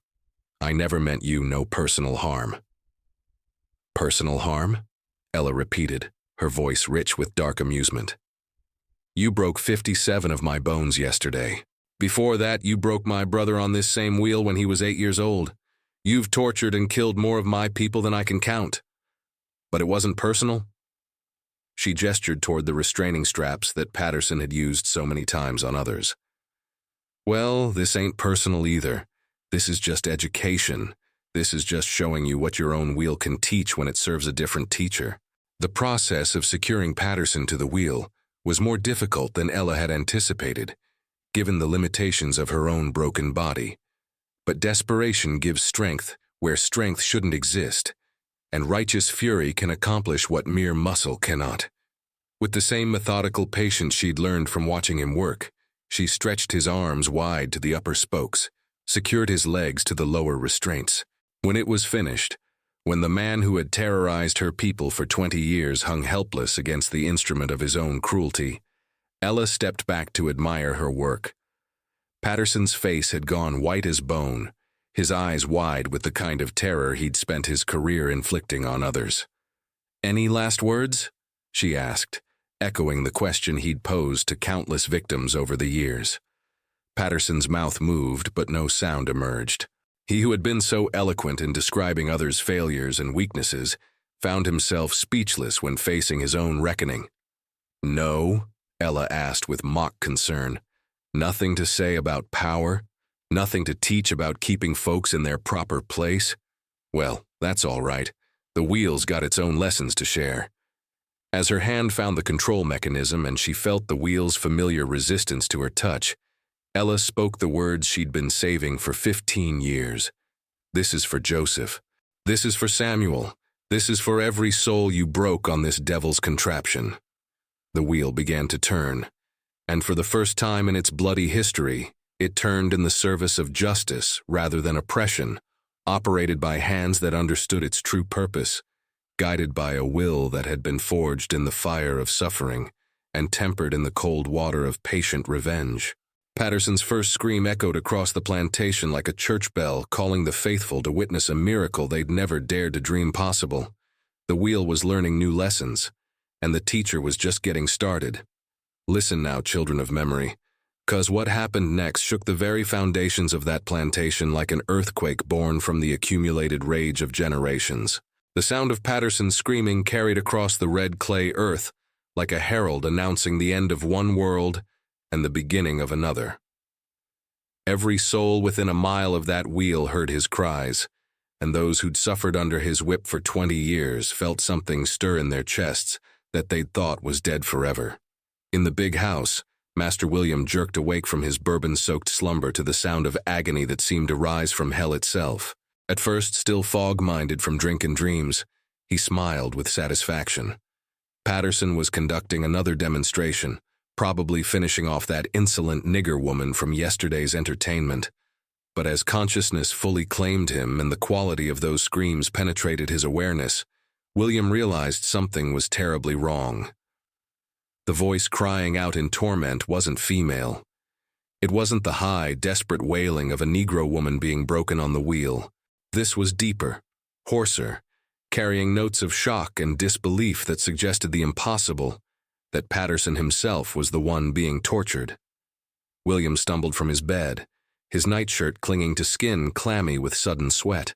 I never meant you no personal harm." "Personal harm?" Ella repeated, her voice rich with dark amusement. "You broke 57 of my bones yesterday. Before that, you broke my brother on this same wheel when he was 8 years old. You've tortured and killed more of my people than I can count. But it wasn't personal?" She gestured toward the restraining straps that Patterson had used so many times on others. "Well, this ain't personal either. This is just education. This is just showing you what your own wheel can teach when it serves a different teacher." The process of securing Patterson to the wheel was more difficult than Ella had anticipated, given the limitations of her own broken body. But desperation gives strength where strength shouldn't exist, and righteous fury can accomplish what mere muscle cannot. With the same methodical patience she'd learned from watching him work, she stretched his arms wide to the upper spokes, secured his legs to the lower restraints. When it was finished, when the man who had terrorized her people for 20 years hung helpless against the instrument of his own cruelty, Ella stepped back to admire her work. Patterson's face had gone white as bone, his eyes wide with the kind of terror he'd spent his career inflicting on others. "Any last words?" she asked, echoing the question he'd posed to countless victims over the years. Patterson's mouth moved, but no sound emerged. He who had been so eloquent in describing others' failures and weaknesses found himself speechless when facing his own reckoning. "No?" Ella asked with mock concern. "Nothing to say about power? Nothing to teach about keeping folks in their proper place? Well, that's all right. The wheel's got its own lessons to share." As her hand found the control mechanism and she felt the wheel's familiar resistance to her touch, Ella spoke the words she'd been saving for 15 years. "This is for Joseph. This is for Samuel. This is for every soul you broke on this devil's contraption." The wheel began to turn, and for the first time in its bloody history, it turned in the service of justice rather than oppression, operated by hands that understood its true purpose, guided by a will that had been forged in the fire of suffering and tempered in the cold water of patient revenge. Patterson's first scream echoed across the plantation like a church bell, calling the faithful to witness a miracle they'd never dared to dream possible. The wheel was learning new lessons, and the teacher was just getting started. Listen now, children of memory, 'cause what happened next shook the very foundations of that plantation like an earthquake born from the accumulated rage of generations. The sound of Patterson's screaming carried across the red clay earth like a herald announcing the end of one world and the beginning of another. Every soul within a mile of that wheel heard his cries, and those who'd suffered under his whip for 20 years felt something stir in their chests that they'd thought was dead forever. In the big house, Master William jerked awake from his bourbon-soaked slumber to the sound of agony that seemed to rise from hell itself. At first, still fog-minded from drink and dreams, he smiled with satisfaction. Patterson was conducting another demonstration, probably finishing off that insolent nigger woman from yesterday's entertainment. But as consciousness fully claimed him and the quality of those screams penetrated his awareness, William realized something was terribly wrong. The voice crying out in torment wasn't female. It wasn't the high, desperate wailing of a Negro woman being broken on the wheel. This was deeper, hoarser, carrying notes of shock and disbelief that suggested the impossible, that Patterson himself was the one being tortured. William stumbled from his bed, his nightshirt clinging to skin clammy with sudden sweat.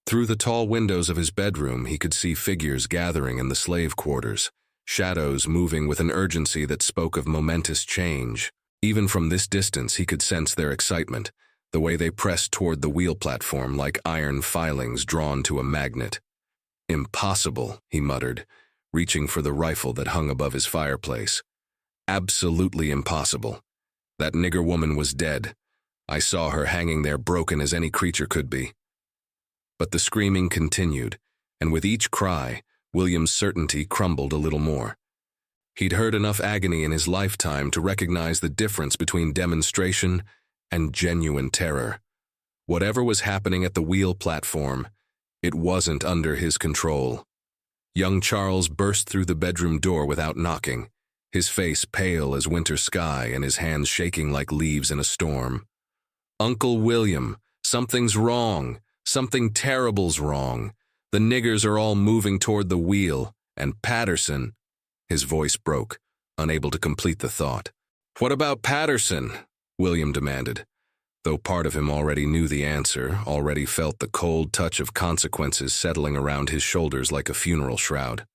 Through the tall windows of his bedroom, he could see figures gathering in the slave quarters, shadows moving with an urgency that spoke of momentous change. Even from this distance, he could sense their excitement, the way they pressed toward the wheel platform like iron filings drawn to a magnet. "Impossible," he muttered, reaching for the rifle that hung above his fireplace. "Absolutely impossible. That nigger woman was dead. I saw her hanging there broken as any creature could be." But the screaming continued, and with each cry, William's certainty crumbled a little more. He'd heard enough agony in his lifetime to recognize the difference between demonstration and genuine terror. Whatever was happening at the wheel platform, it wasn't under his control. Young Charles burst through the bedroom door without knocking, his face pale as winter sky and his hands shaking like leaves in a storm. "Uncle William, something's wrong. Something terrible's wrong. The niggers are all moving toward the wheel, and Patterson—" His voice broke, unable to complete the thought. "What about Patterson?" William demanded. Though part of him already knew the answer, already felt the cold touch of consequences settling around his shoulders like a funeral shroud.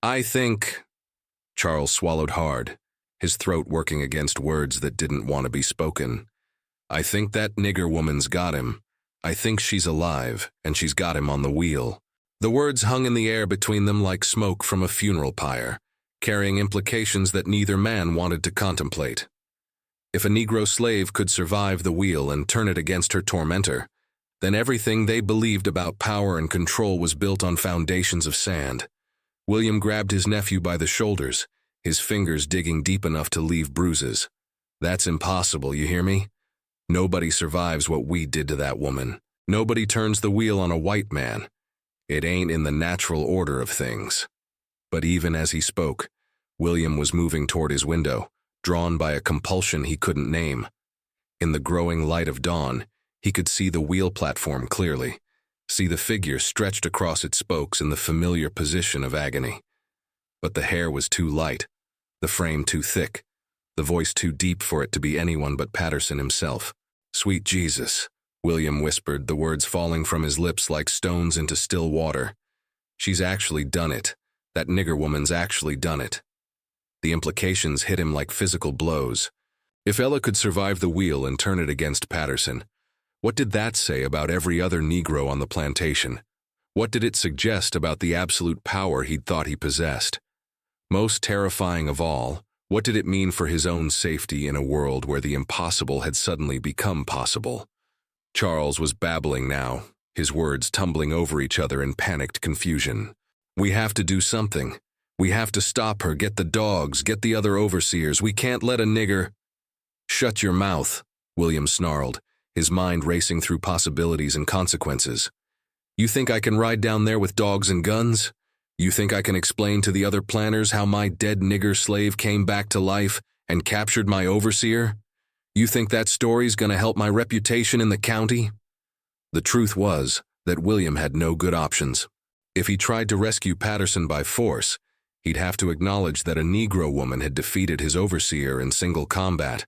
"I think—" Charles swallowed hard, his throat working against words that didn't want to be spoken. "I think that nigger woman's got him. I think she's alive, and she's got him on the wheel." The words hung in the air between them like smoke from a funeral pyre, carrying implications that neither man wanted to contemplate. If a Negro slave could survive the wheel and turn it against her tormentor, then everything they believed about power and control was built on foundations of sand. William grabbed his nephew by the shoulders, his fingers digging deep enough to leave bruises. "That's impossible, you hear me? Nobody survives what we did to that woman. Nobody turns the wheel on a white man. It ain't in the natural order of things." But even as he spoke, William was moving toward his window, drawn by a compulsion he couldn't name. In the growing light of dawn, he could see the wheel platform clearly, see the figure stretched across its spokes in the familiar position of agony. But the hair was too light, the frame too thick, the voice too deep for it to be anyone but Patterson himself. "Sweet Jesus," William whispered, the words falling from his lips like stones into still water. "She's actually done it. That nigger woman's actually done it." The implications hit him like physical blows. If Ella could survive the wheel and turn it against Patterson, what did that say about every other Negro on the plantation? What did it suggest about the absolute power he'd thought he possessed? Most terrifying of all, what did it mean for his own safety in a world where the impossible had suddenly become possible? Charles was babbling now, his words tumbling over each other in panicked confusion. "We have to do something. We have to stop her, get the dogs, get the other overseers. We can't let a nigger—" "Shut your mouth," William snarled, his mind racing through possibilities and consequences. "You think I can ride down there with dogs and guns? You think I can explain to the other planners how my dead nigger slave came back to life and captured my overseer? You think that story's gonna help my reputation in the county?" The truth was that William had no good options. If he tried to rescue Patterson by force, he'd have to acknowledge that a Negro woman had defeated his overseer in single combat,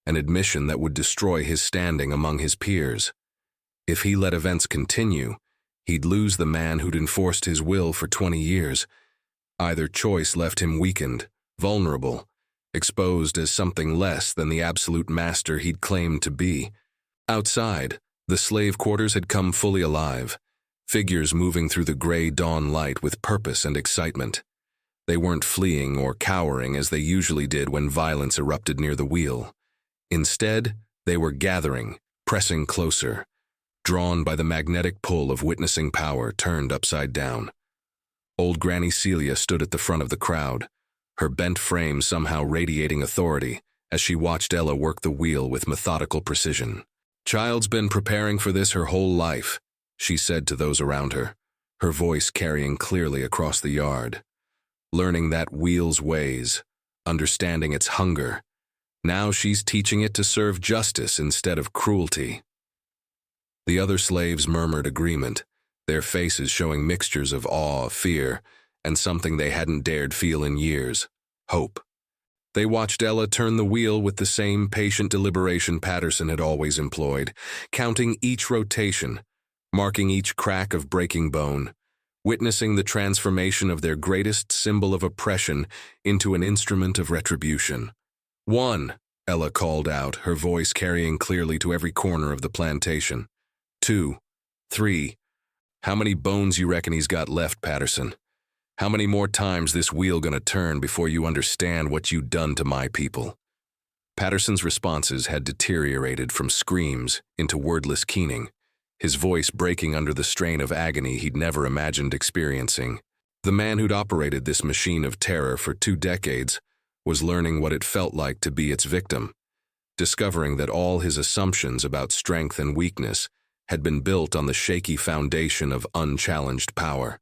an admission that would destroy his standing among his peers. If he let events continue, he'd lose the man who'd enforced his will for 20 years. Either choice left him weakened, vulnerable, exposed as something less than the absolute master he'd claimed to be. Outside, the slave quarters had come fully alive, figures moving through the gray dawn light with purpose and excitement. They weren't fleeing or cowering as they usually did when violence erupted near the wheel. Instead, they were gathering, pressing closer, drawn by the magnetic pull of witnessing power turned upside down. Old Granny Celia stood at the front of the crowd, her bent frame somehow radiating authority as she watched Ella work the wheel with methodical precision. "Child's been preparing for this her whole life," she said to those around her, her voice carrying clearly across the yard. "Learning that wheel's ways, understanding its hunger. Now she's teaching it to serve justice instead of cruelty." The other slaves murmured agreement, their faces showing mixtures of awe, fear, and something they hadn't dared feel in years: hope. They watched Ella turn the wheel with the same patient deliberation Patterson had always employed, counting each rotation, marking each crack of breaking bone, witnessing the transformation of their greatest symbol of oppression into an instrument of retribution. "One," Ella called out, her voice carrying clearly to every corner of the plantation. "2, 3. How many bones you reckon he's got left, Patterson? How many more times this wheel gonna turn before you understand what you done to my people?" Patterson's responses had deteriorated from screams into wordless keening, his voice breaking under the strain of agony he'd never imagined experiencing. The man who'd operated this machine of terror for 2 decades was learning what it felt like to be its victim, discovering that all his assumptions about strength and weakness had been built on the shaky foundation of unchallenged power.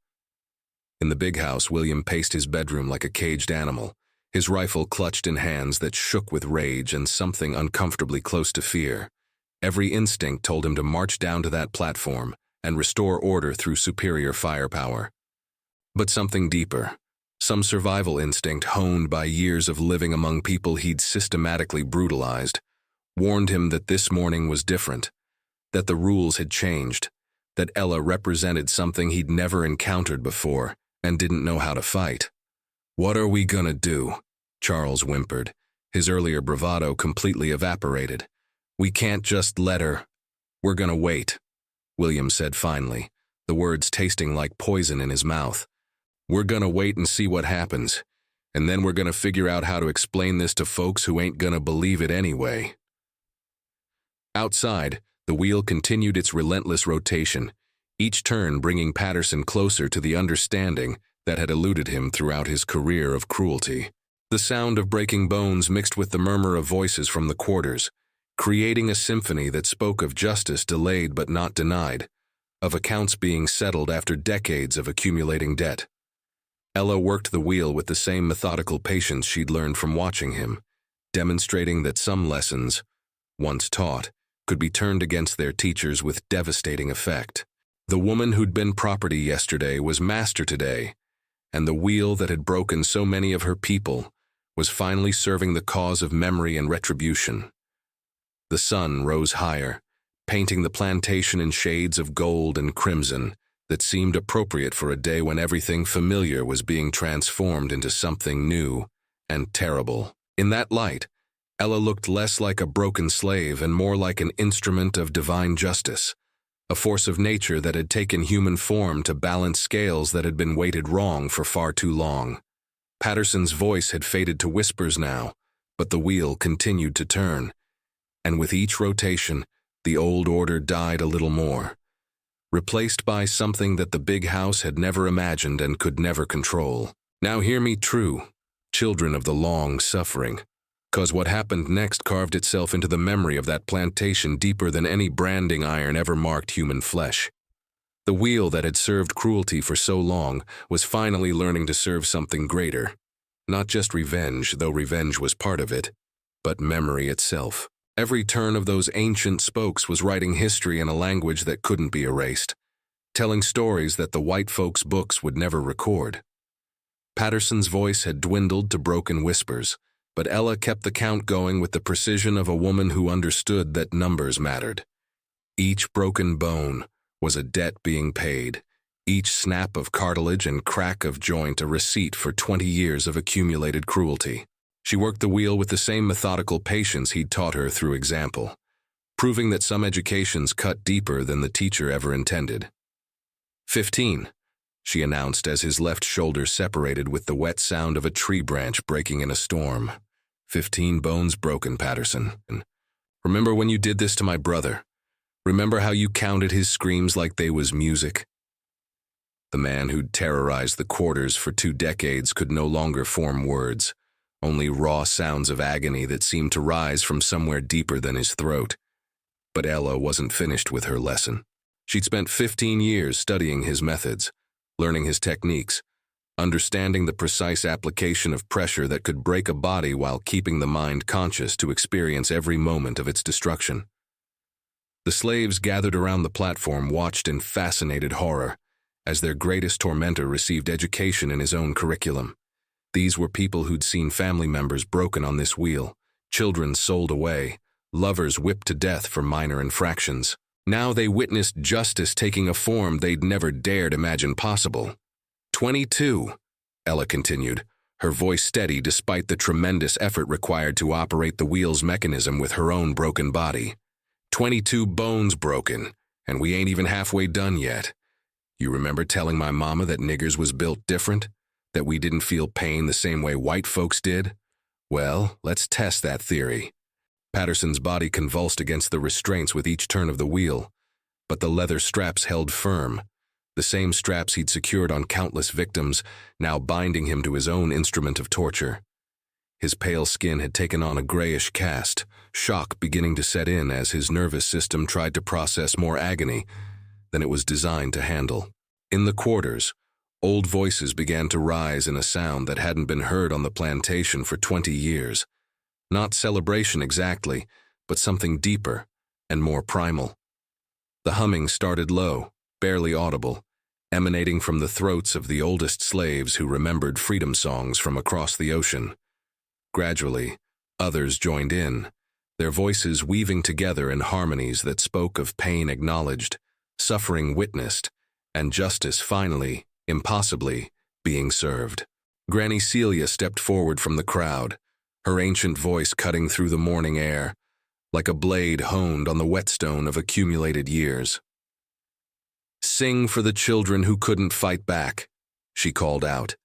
In the big house, William paced his bedroom like a caged animal, his rifle clutched in hands that shook with rage and something uncomfortably close to fear. Every instinct told him to march down to that platform and restore order through superior firepower. But something deeper, some survival instinct honed by years of living among people he'd systematically brutalized, warned him that this morning was different, that the rules had changed, that Ella represented something he'd never encountered before and didn't know how to fight. "What are we gonna do?" Charles whimpered, his earlier bravado completely evaporated. "We can't just let her." "We're gonna wait," William said finally, the words tasting like poison in his mouth. "We're gonna wait and see what happens, and then we're gonna figure out how to explain this to folks who ain't gonna believe it anyway." Outside, the wheel continued its relentless rotation, each turn bringing Patterson closer to the understanding that had eluded him throughout his career of cruelty. The sound of breaking bones mixed with the murmur of voices from the quarters, creating a symphony that spoke of justice delayed but not denied, of accounts being settled after decades of accumulating debt. Ella worked the wheel with the same methodical patience she'd learned from watching him, demonstrating that some lessons, once taught, could be turned against their teachers with devastating effect. The woman who'd been property yesterday was master today, and the wheel that had broken so many of her people was finally serving the cause of memory and retribution. The sun rose higher, painting the plantation in shades of gold and crimson that seemed appropriate for a day when everything familiar was being transformed into something new and terrible. In that light, Ella looked less like a broken slave and more like an instrument of divine justice, a force of nature that had taken human form to balance scales that had been weighted wrong for far too long. Patterson's voice had faded to whispers now, but the wheel continued to turn, and with each rotation, the old order died a little more, replaced by something that the big house had never imagined and could never control. Now hear me true, children of the long suffering, 'cause what happened next carved itself into the memory of that plantation deeper than any branding iron ever marked human flesh. The wheel that had served cruelty for so long was finally learning to serve something greater. Not just revenge, though revenge was part of it, but memory itself. Every turn of those ancient spokes was writing history in a language that couldn't be erased, telling stories that the white folks' books would never record. Patterson's voice had dwindled to broken whispers, but Ella kept the count going with the precision of a woman who understood that numbers mattered. Each broken bone was a debt being paid, each snap of cartilage and crack of joint a receipt for 20 years of accumulated cruelty. She worked the wheel with the same methodical patience he'd taught her through example, proving that some educations cut deeper than the teacher ever intended. 15, she announced as his left shoulder separated with the wet sound of a tree branch breaking in a storm. 15 bones broken, Patterson. Remember when you did this to my brother? Remember how you counted his screams like they was music? The man who'd terrorized the quarters for 2 decades could no longer form words, only raw sounds of agony that seemed to rise from somewhere deeper than his throat. But Ella wasn't finished with her lesson. She'd spent 15 years studying his methods, learning his techniques, understanding the precise application of pressure that could break a body while keeping the mind conscious to experience every moment of its destruction. The slaves gathered around the platform watched in fascinated horror as their greatest tormentor received education in his own curriculum. These were people who'd seen family members broken on this wheel, children sold away, lovers whipped to death for minor infractions. Now they witnessed justice taking a form they'd never dared imagine possible. 22, Ella continued, her voice steady despite the tremendous effort required to operate the wheel's mechanism with her own broken body. 22 bones broken, and we ain't even halfway done yet. You remember telling my mama that niggers was built different? That we didn't feel pain the same way white folks did? Well, let's test that theory. Patterson's body convulsed against the restraints with each turn of the wheel, but the leather straps held firm, the same straps he'd secured on countless victims, now binding him to his own instrument of torture. His pale skin had taken on a grayish cast, shock beginning to set in as his nervous system tried to process more agony than it was designed to handle. In the quarters, old voices began to rise in a sound that hadn't been heard on the plantation for 20 years. Not celebration exactly, but something deeper and more primal. The humming started low, barely audible, emanating from the throats of the oldest slaves who remembered freedom songs from across the ocean. Gradually, others joined in, their voices weaving together in harmonies that spoke of pain acknowledged, suffering witnessed, and justice finally, impossibly, being served. Granny Celia stepped forward from the crowd, her ancient voice cutting through the morning air, like a blade honed on the whetstone of accumulated years. "Sing for the children who couldn't fight back," she called out.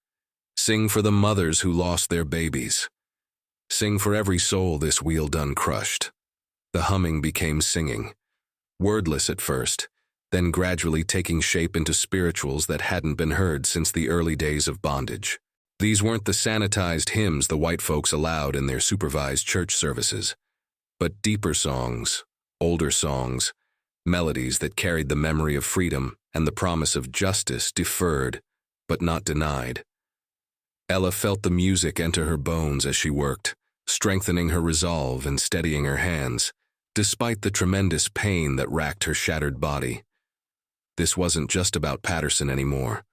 "Sing for the mothers who lost their babies. Sing for every soul this wheel done crushed." The humming became singing, wordless at first, then gradually taking shape into spirituals that hadn't been heard since the early days of bondage. These weren't the sanitized hymns the white folks allowed in their supervised church services, but deeper songs, older songs, melodies that carried the memory of freedom and the promise of justice deferred, but not denied. Ella felt the music enter her bones as she worked, strengthening her resolve and steadying her hands, despite the tremendous pain that racked her shattered body. This wasn't just about Patterson anymore.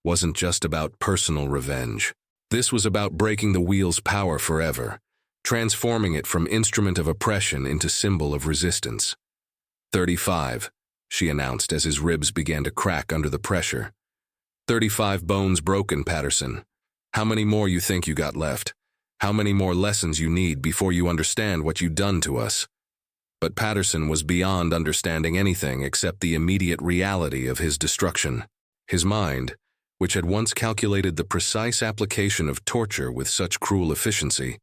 Wasn't just about personal revenge. This was about breaking the wheel's power forever, transforming it from instrument of oppression into symbol of resistance. 35, she announced as his ribs began to crack under the pressure. 35 bones broken, Patterson. How many more you think you got left? How many more lessons you need before you understand what you've done to us? But Patterson was beyond understanding anything except the immediate reality of his destruction. His mind, which had once calculated the precise application of torture with such cruel efficiency,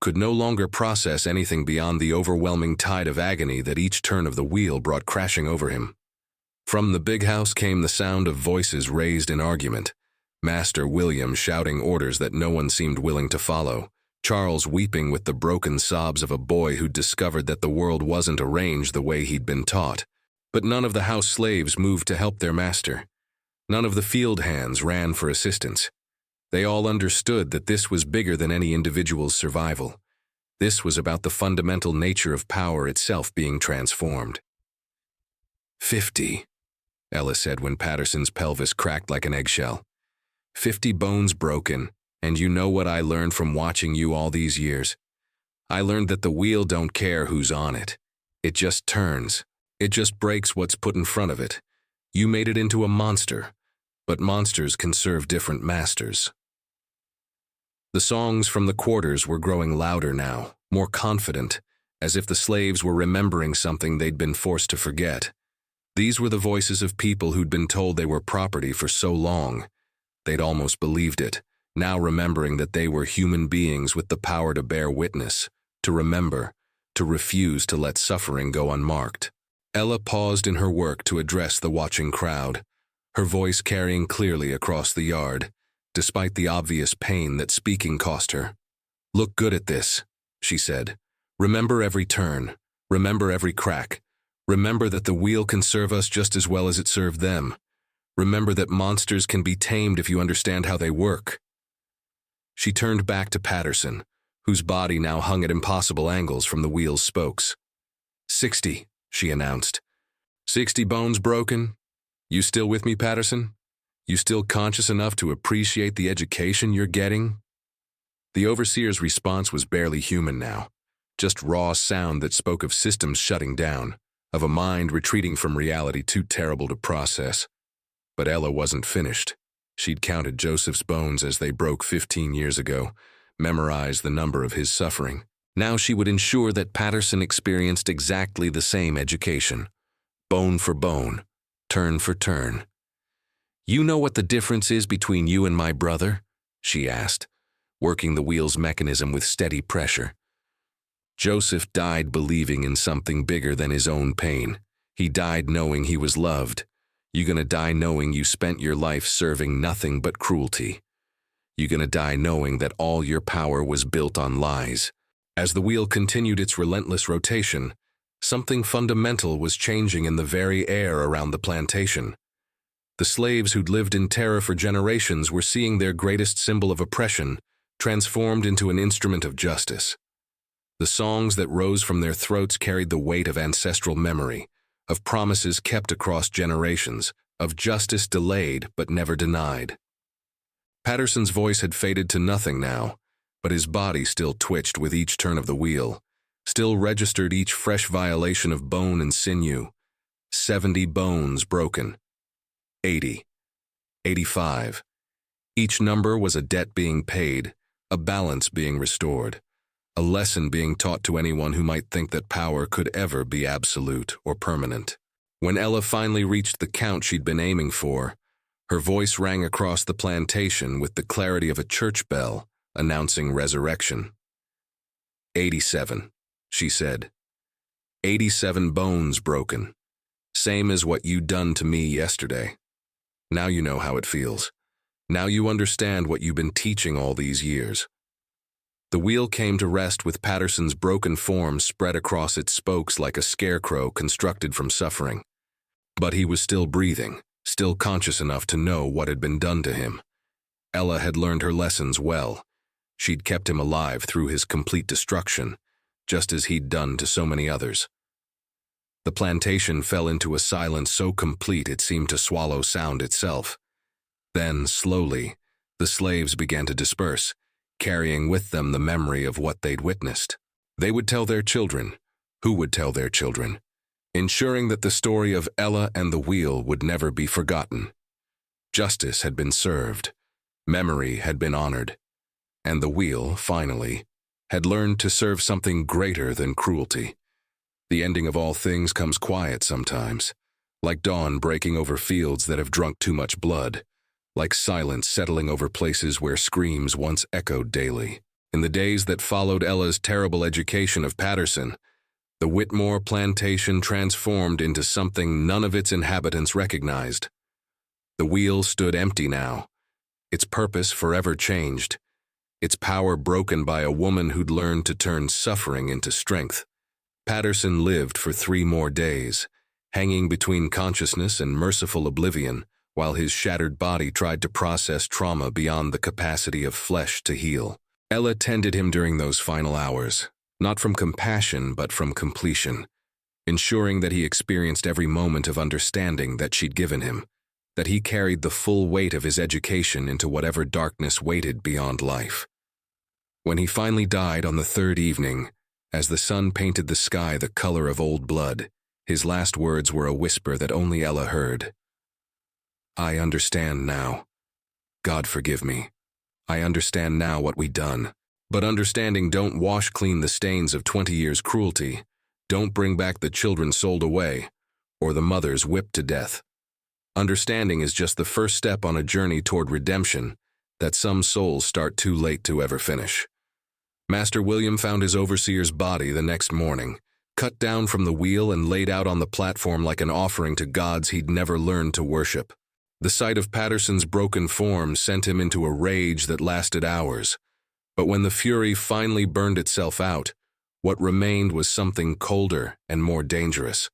could no longer process anything beyond the overwhelming tide of agony that each turn of the wheel brought crashing over him. From the big house came the sound of voices raised in argument, Master William shouting orders that no one seemed willing to follow, Charles weeping with the broken sobs of a boy who'd discovered that the world wasn't arranged the way he'd been taught. But none of the house slaves moved to help their master. None of the field hands ran for assistance. They all understood that this was bigger than any individual's survival. This was about the fundamental nature of power itself being transformed. 50, Ella said when Patterson's pelvis cracked like an eggshell. 50 bones broken, and you know what I learned from watching you all these years? I learned that the wheel don't care who's on it. It just turns. It just breaks what's put in front of it. You made it into a monster, but monsters can serve different masters. The songs from the quarters were growing louder now, more confident, as if the slaves were remembering something they'd been forced to forget. These were the voices of people who'd been told they were property for so long. They'd almost believed it, now remembering that they were human beings with the power to bear witness, to remember, to refuse to let suffering go unmarked. Ella paused in her work to address the watching crowd, her voice carrying clearly across the yard, despite the obvious pain that speaking cost her. Look good at this, she said. Remember every turn. Remember every crack. Remember that the wheel can serve us just as well as it served them. Remember that monsters can be tamed if you understand how they work. She turned back to Patterson, whose body now hung at impossible angles from the wheel's spokes. 60, she announced. 60 bones broken? You still with me, Patterson? You still conscious enough to appreciate the education you're getting? The overseer's response was barely human now, just raw sound that spoke of systems shutting down, of a mind retreating from reality too terrible to process. But Ella wasn't finished. She'd counted Joseph's bones as they broke 15 years ago, memorized the number of his suffering. Now she would ensure that Patterson experienced exactly the same education, bone for bone, turn for turn. You know what the difference is between you and my brother? She asked, working the wheel's mechanism with steady pressure. Joseph died believing in something bigger than his own pain. He died knowing he was loved. You're gonna die knowing you spent your life serving nothing but cruelty. You're gonna die knowing that all your power was built on lies. As the wheel continued its relentless rotation, something fundamental was changing in the very air around the plantation. The slaves who'd lived in terror for generations were seeing their greatest symbol of oppression transformed into an instrument of justice. The songs that rose from their throats carried the weight of ancestral memory, of promises kept across generations, of justice delayed but never denied. Patterson's voice had faded to nothing now, but his body still twitched with each turn of the wheel, still registered each fresh violation of bone and sinew. 70 bones broken. 80. 85. Each number was a debt being paid, a balance being restored, a lesson being taught to anyone who might think that power could ever be absolute or permanent. When Ella finally reached the count she'd been aiming for, her voice rang across the plantation with the clarity of a church bell announcing resurrection. 87, she said. 87 bones broken. Same as what you done to me yesterday. Now you know how it feels. Now you understand what you've been teaching all these years. The wheel came to rest with Patterson's broken form spread across its spokes like a scarecrow constructed from suffering. But he was still breathing, still conscious enough to know what had been done to him. Ella had learned her lessons well. She'd kept him alive through his complete destruction, just as he'd done to so many others. The plantation fell into a silence so complete it seemed to swallow sound itself. Then, slowly, the slaves began to disperse, carrying with them the memory of what they'd witnessed. They would tell their children, who would tell their children, ensuring that the story of Ella and the wheel would never be forgotten. Justice had been served, memory had been honored, and the wheel, finally, had learned to serve something greater than cruelty. The ending of all things comes quiet sometimes, like dawn breaking over fields that have drunk too much blood, like silence settling over places where screams once echoed daily. In the days that followed Ella's terrible education of Patterson, the Whitmore plantation transformed into something none of its inhabitants recognized. The wheel stood empty now, its purpose forever changed, its power broken by a woman who'd learned to turn suffering into strength. Patterson lived for 3 more days, hanging between consciousness and merciful oblivion, while his shattered body tried to process trauma beyond the capacity of flesh to heal. Ella tended him during those final hours, not from compassion but from completion, ensuring that he experienced every moment of understanding that she'd given him, that he carried the full weight of his education into whatever darkness waited beyond life. When he finally died on the 3rd evening, as the sun painted the sky the color of old blood, his last words were a whisper that only Ella heard. "I understand now. God forgive me. I understand now what we done. But understanding don't wash clean the stains of 20 years' cruelty, don't bring back the children sold away, or the mothers whipped to death. Understanding is just the first step on a journey toward redemption that some souls start too late to ever finish." Master William found his overseer's body the next morning, cut down from the wheel and laid out on the platform like an offering to gods he'd never learned to worship. The sight of Patterson's broken form sent him into a rage that lasted hours, but when the fury finally burned itself out, what remained was something colder and more dangerous.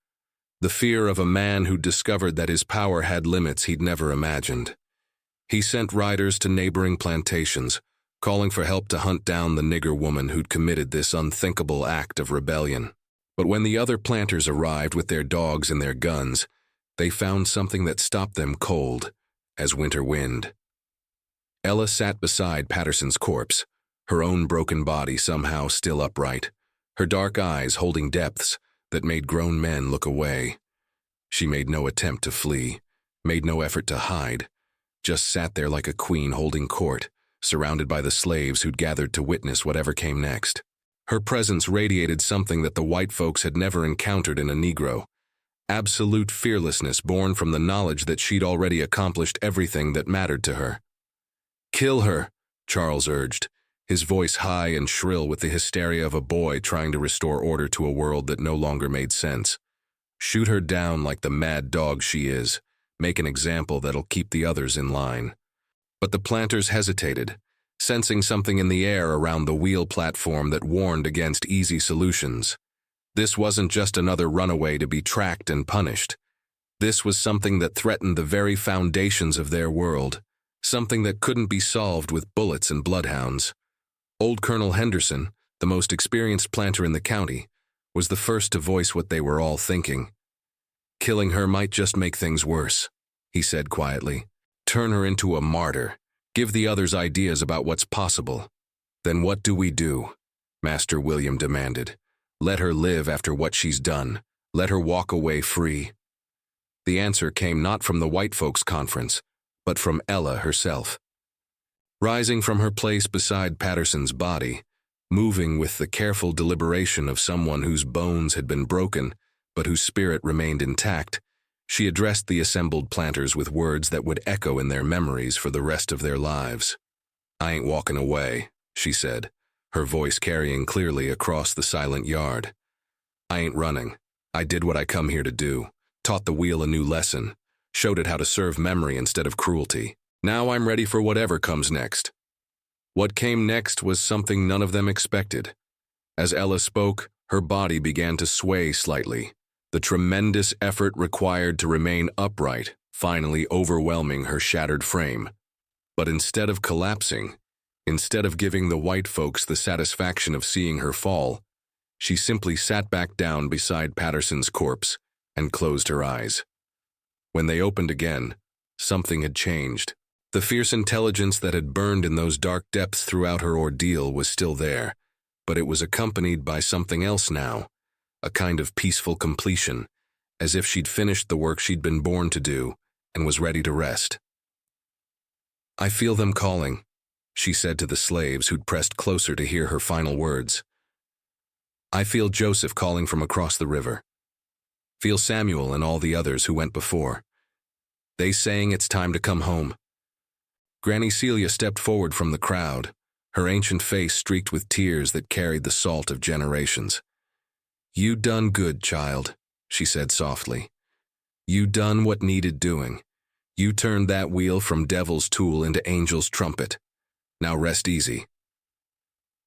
The fear of a man who discovered that his power had limits he'd never imagined. He sent riders to neighboring plantations, calling for help to hunt down the nigger woman who'd committed this unthinkable act of rebellion. But when the other planters arrived with their dogs and their guns, they found something that stopped them cold as winter wind. Ella sat beside Patterson's corpse, her own broken body somehow still upright, her dark eyes holding depths that made grown men look away. She made no attempt to flee, made no effort to hide, just sat there like a queen holding court, surrounded by the slaves who'd gathered to witness whatever came next. Her presence radiated something that the white folks had never encountered in a Negro, absolute fearlessness born from the knowledge that she'd already accomplished everything that mattered to her. "Kill her," Charles urged, his voice high and shrill with the hysteria of a boy trying to restore order to a world that no longer made sense. "Shoot her down like the mad dog she is. Make an example that'll keep the others in line." But the planters hesitated, sensing something in the air around the wheel platform that warned against easy solutions. This wasn't just another runaway to be tracked and punished. This was something that threatened the very foundations of their world, something that couldn't be solved with bullets and bloodhounds. Old Colonel Henderson, the most experienced planter in the county, was the first to voice what they were all thinking. "Killing her might just make things worse," he said quietly. "Turn her into a martyr. Give the others ideas about what's possible." "Then what do we do?" Master William demanded. "Let her live after what she's done. Let her walk away free." The answer came not from the white folks' conference, but from Ella herself. Rising from her place beside Patterson's body, moving with the careful deliberation of someone whose bones had been broken, but whose spirit remained intact, she addressed the assembled planters with words that would echo in their memories for the rest of their lives. "I ain't walking away," she said, her voice carrying clearly across the silent yard. "I ain't running. I did what I come here to do, taught the wheel a new lesson, showed it how to serve memory instead of cruelty. Now I'm ready for whatever comes next." What came next was something none of them expected. As Ella spoke, her body began to sway slightly, the tremendous effort required to remain upright finally overwhelming her shattered frame. But instead of collapsing, instead of giving the white folks the satisfaction of seeing her fall, she simply sat back down beside Patterson's corpse and closed her eyes. When they opened again, something had changed. The fierce intelligence that had burned in those dark depths throughout her ordeal was still there, but it was accompanied by something else now, a kind of peaceful completion, as if she'd finished the work she'd been born to do and was ready to rest. "I feel them calling," she said to the slaves who'd pressed closer to hear her final words. "I feel Joseph calling from across the river. Feel Samuel and all the others who went before. They saying it's time to come home." Granny Celia stepped forward from the crowd, her ancient face streaked with tears that carried the salt of generations. "You done good, child," she said softly. "You done what needed doing. You turned that wheel from devil's tool into angel's trumpet. Now rest easy."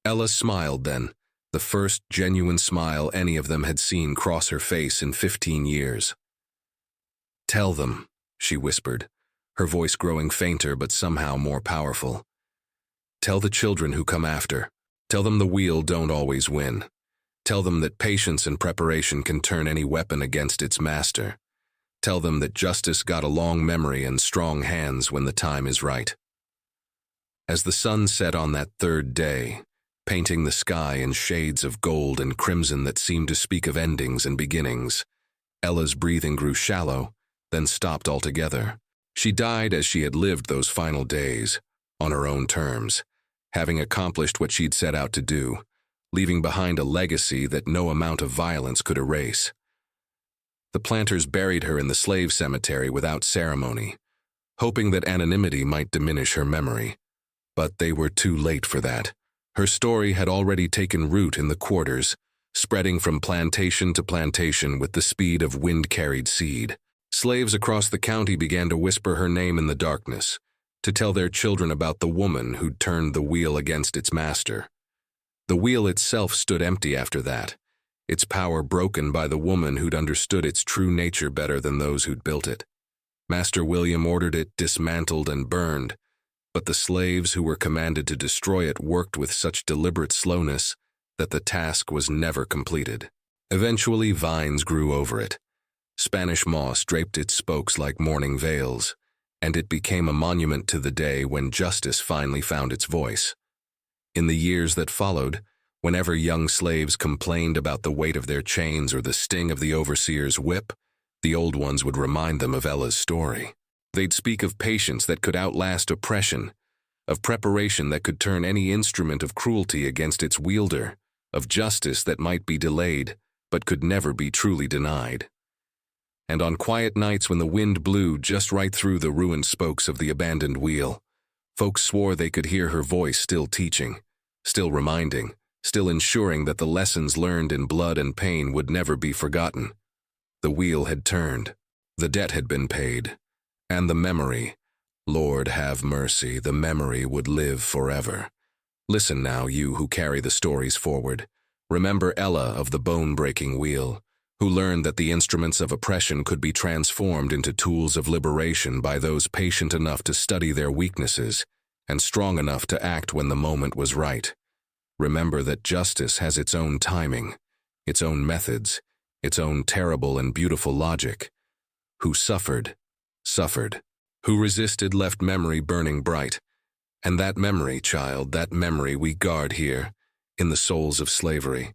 Ella smiled then, the first genuine smile any of them had seen cross her face in 15 years. "Tell them," she whispered, her voice growing fainter but somehow more powerful. "Tell the children who come after. Tell them the wheel don't always win. Tell them that patience and preparation can turn any weapon against its master. Tell them that justice got a long memory and strong hands when the time is right." As the sun set on that third day, painting the sky in shades of gold and crimson that seemed to speak of endings and beginnings, Ella's breathing grew shallow, then stopped altogether. She died as she had lived those final days, on her own terms, having accomplished what she'd set out to do, leaving behind a legacy that no amount of violence could erase. The planters buried her in the slave cemetery without ceremony, hoping that anonymity might diminish her memory. But they were too late for that. Her story had already taken root in the quarters, spreading from plantation to plantation with the speed of wind-carried seed. Slaves across the county began to whisper her name in the darkness, to tell their children about the woman who'd turned the wheel against its master. The wheel itself stood empty after that, its power broken by the woman who'd understood its true nature better than those who'd built it. Master William ordered it dismantled and burned, but the slaves who were commanded to destroy it worked with such deliberate slowness that the task was never completed. Eventually, vines grew over it. Spanish moss draped its spokes like mourning veils, and it became a monument to the day when justice finally found its voice. In the years that followed, whenever young slaves complained about the weight of their chains or the sting of the overseer's whip, the old ones would remind them of Ella's story. They'd speak of patience that could outlast oppression, of preparation that could turn any instrument of cruelty against its wielder, of justice that might be delayed but could never be truly denied. And on quiet nights when the wind blew just right through the ruined spokes of the abandoned wheel, folks swore they could hear her voice still teaching, still reminding, still ensuring that the lessons learned in blood and pain would never be forgotten. The wheel had turned, the debt had been paid, and the memory, Lord have mercy, the memory would live forever. Listen now, you who carry the stories forward. Remember Ella of the bone-breaking wheel, who learned that the instruments of oppression could be transformed into tools of liberation by those patient enough to study their weaknesses and strong enough to act when the moment was right. Remember that justice has its own timing, its own methods, its own terrible and beautiful logic. Who suffered, suffered. Who resisted left memory burning bright. And that memory, child, that memory we guard here, in the souls of slavery.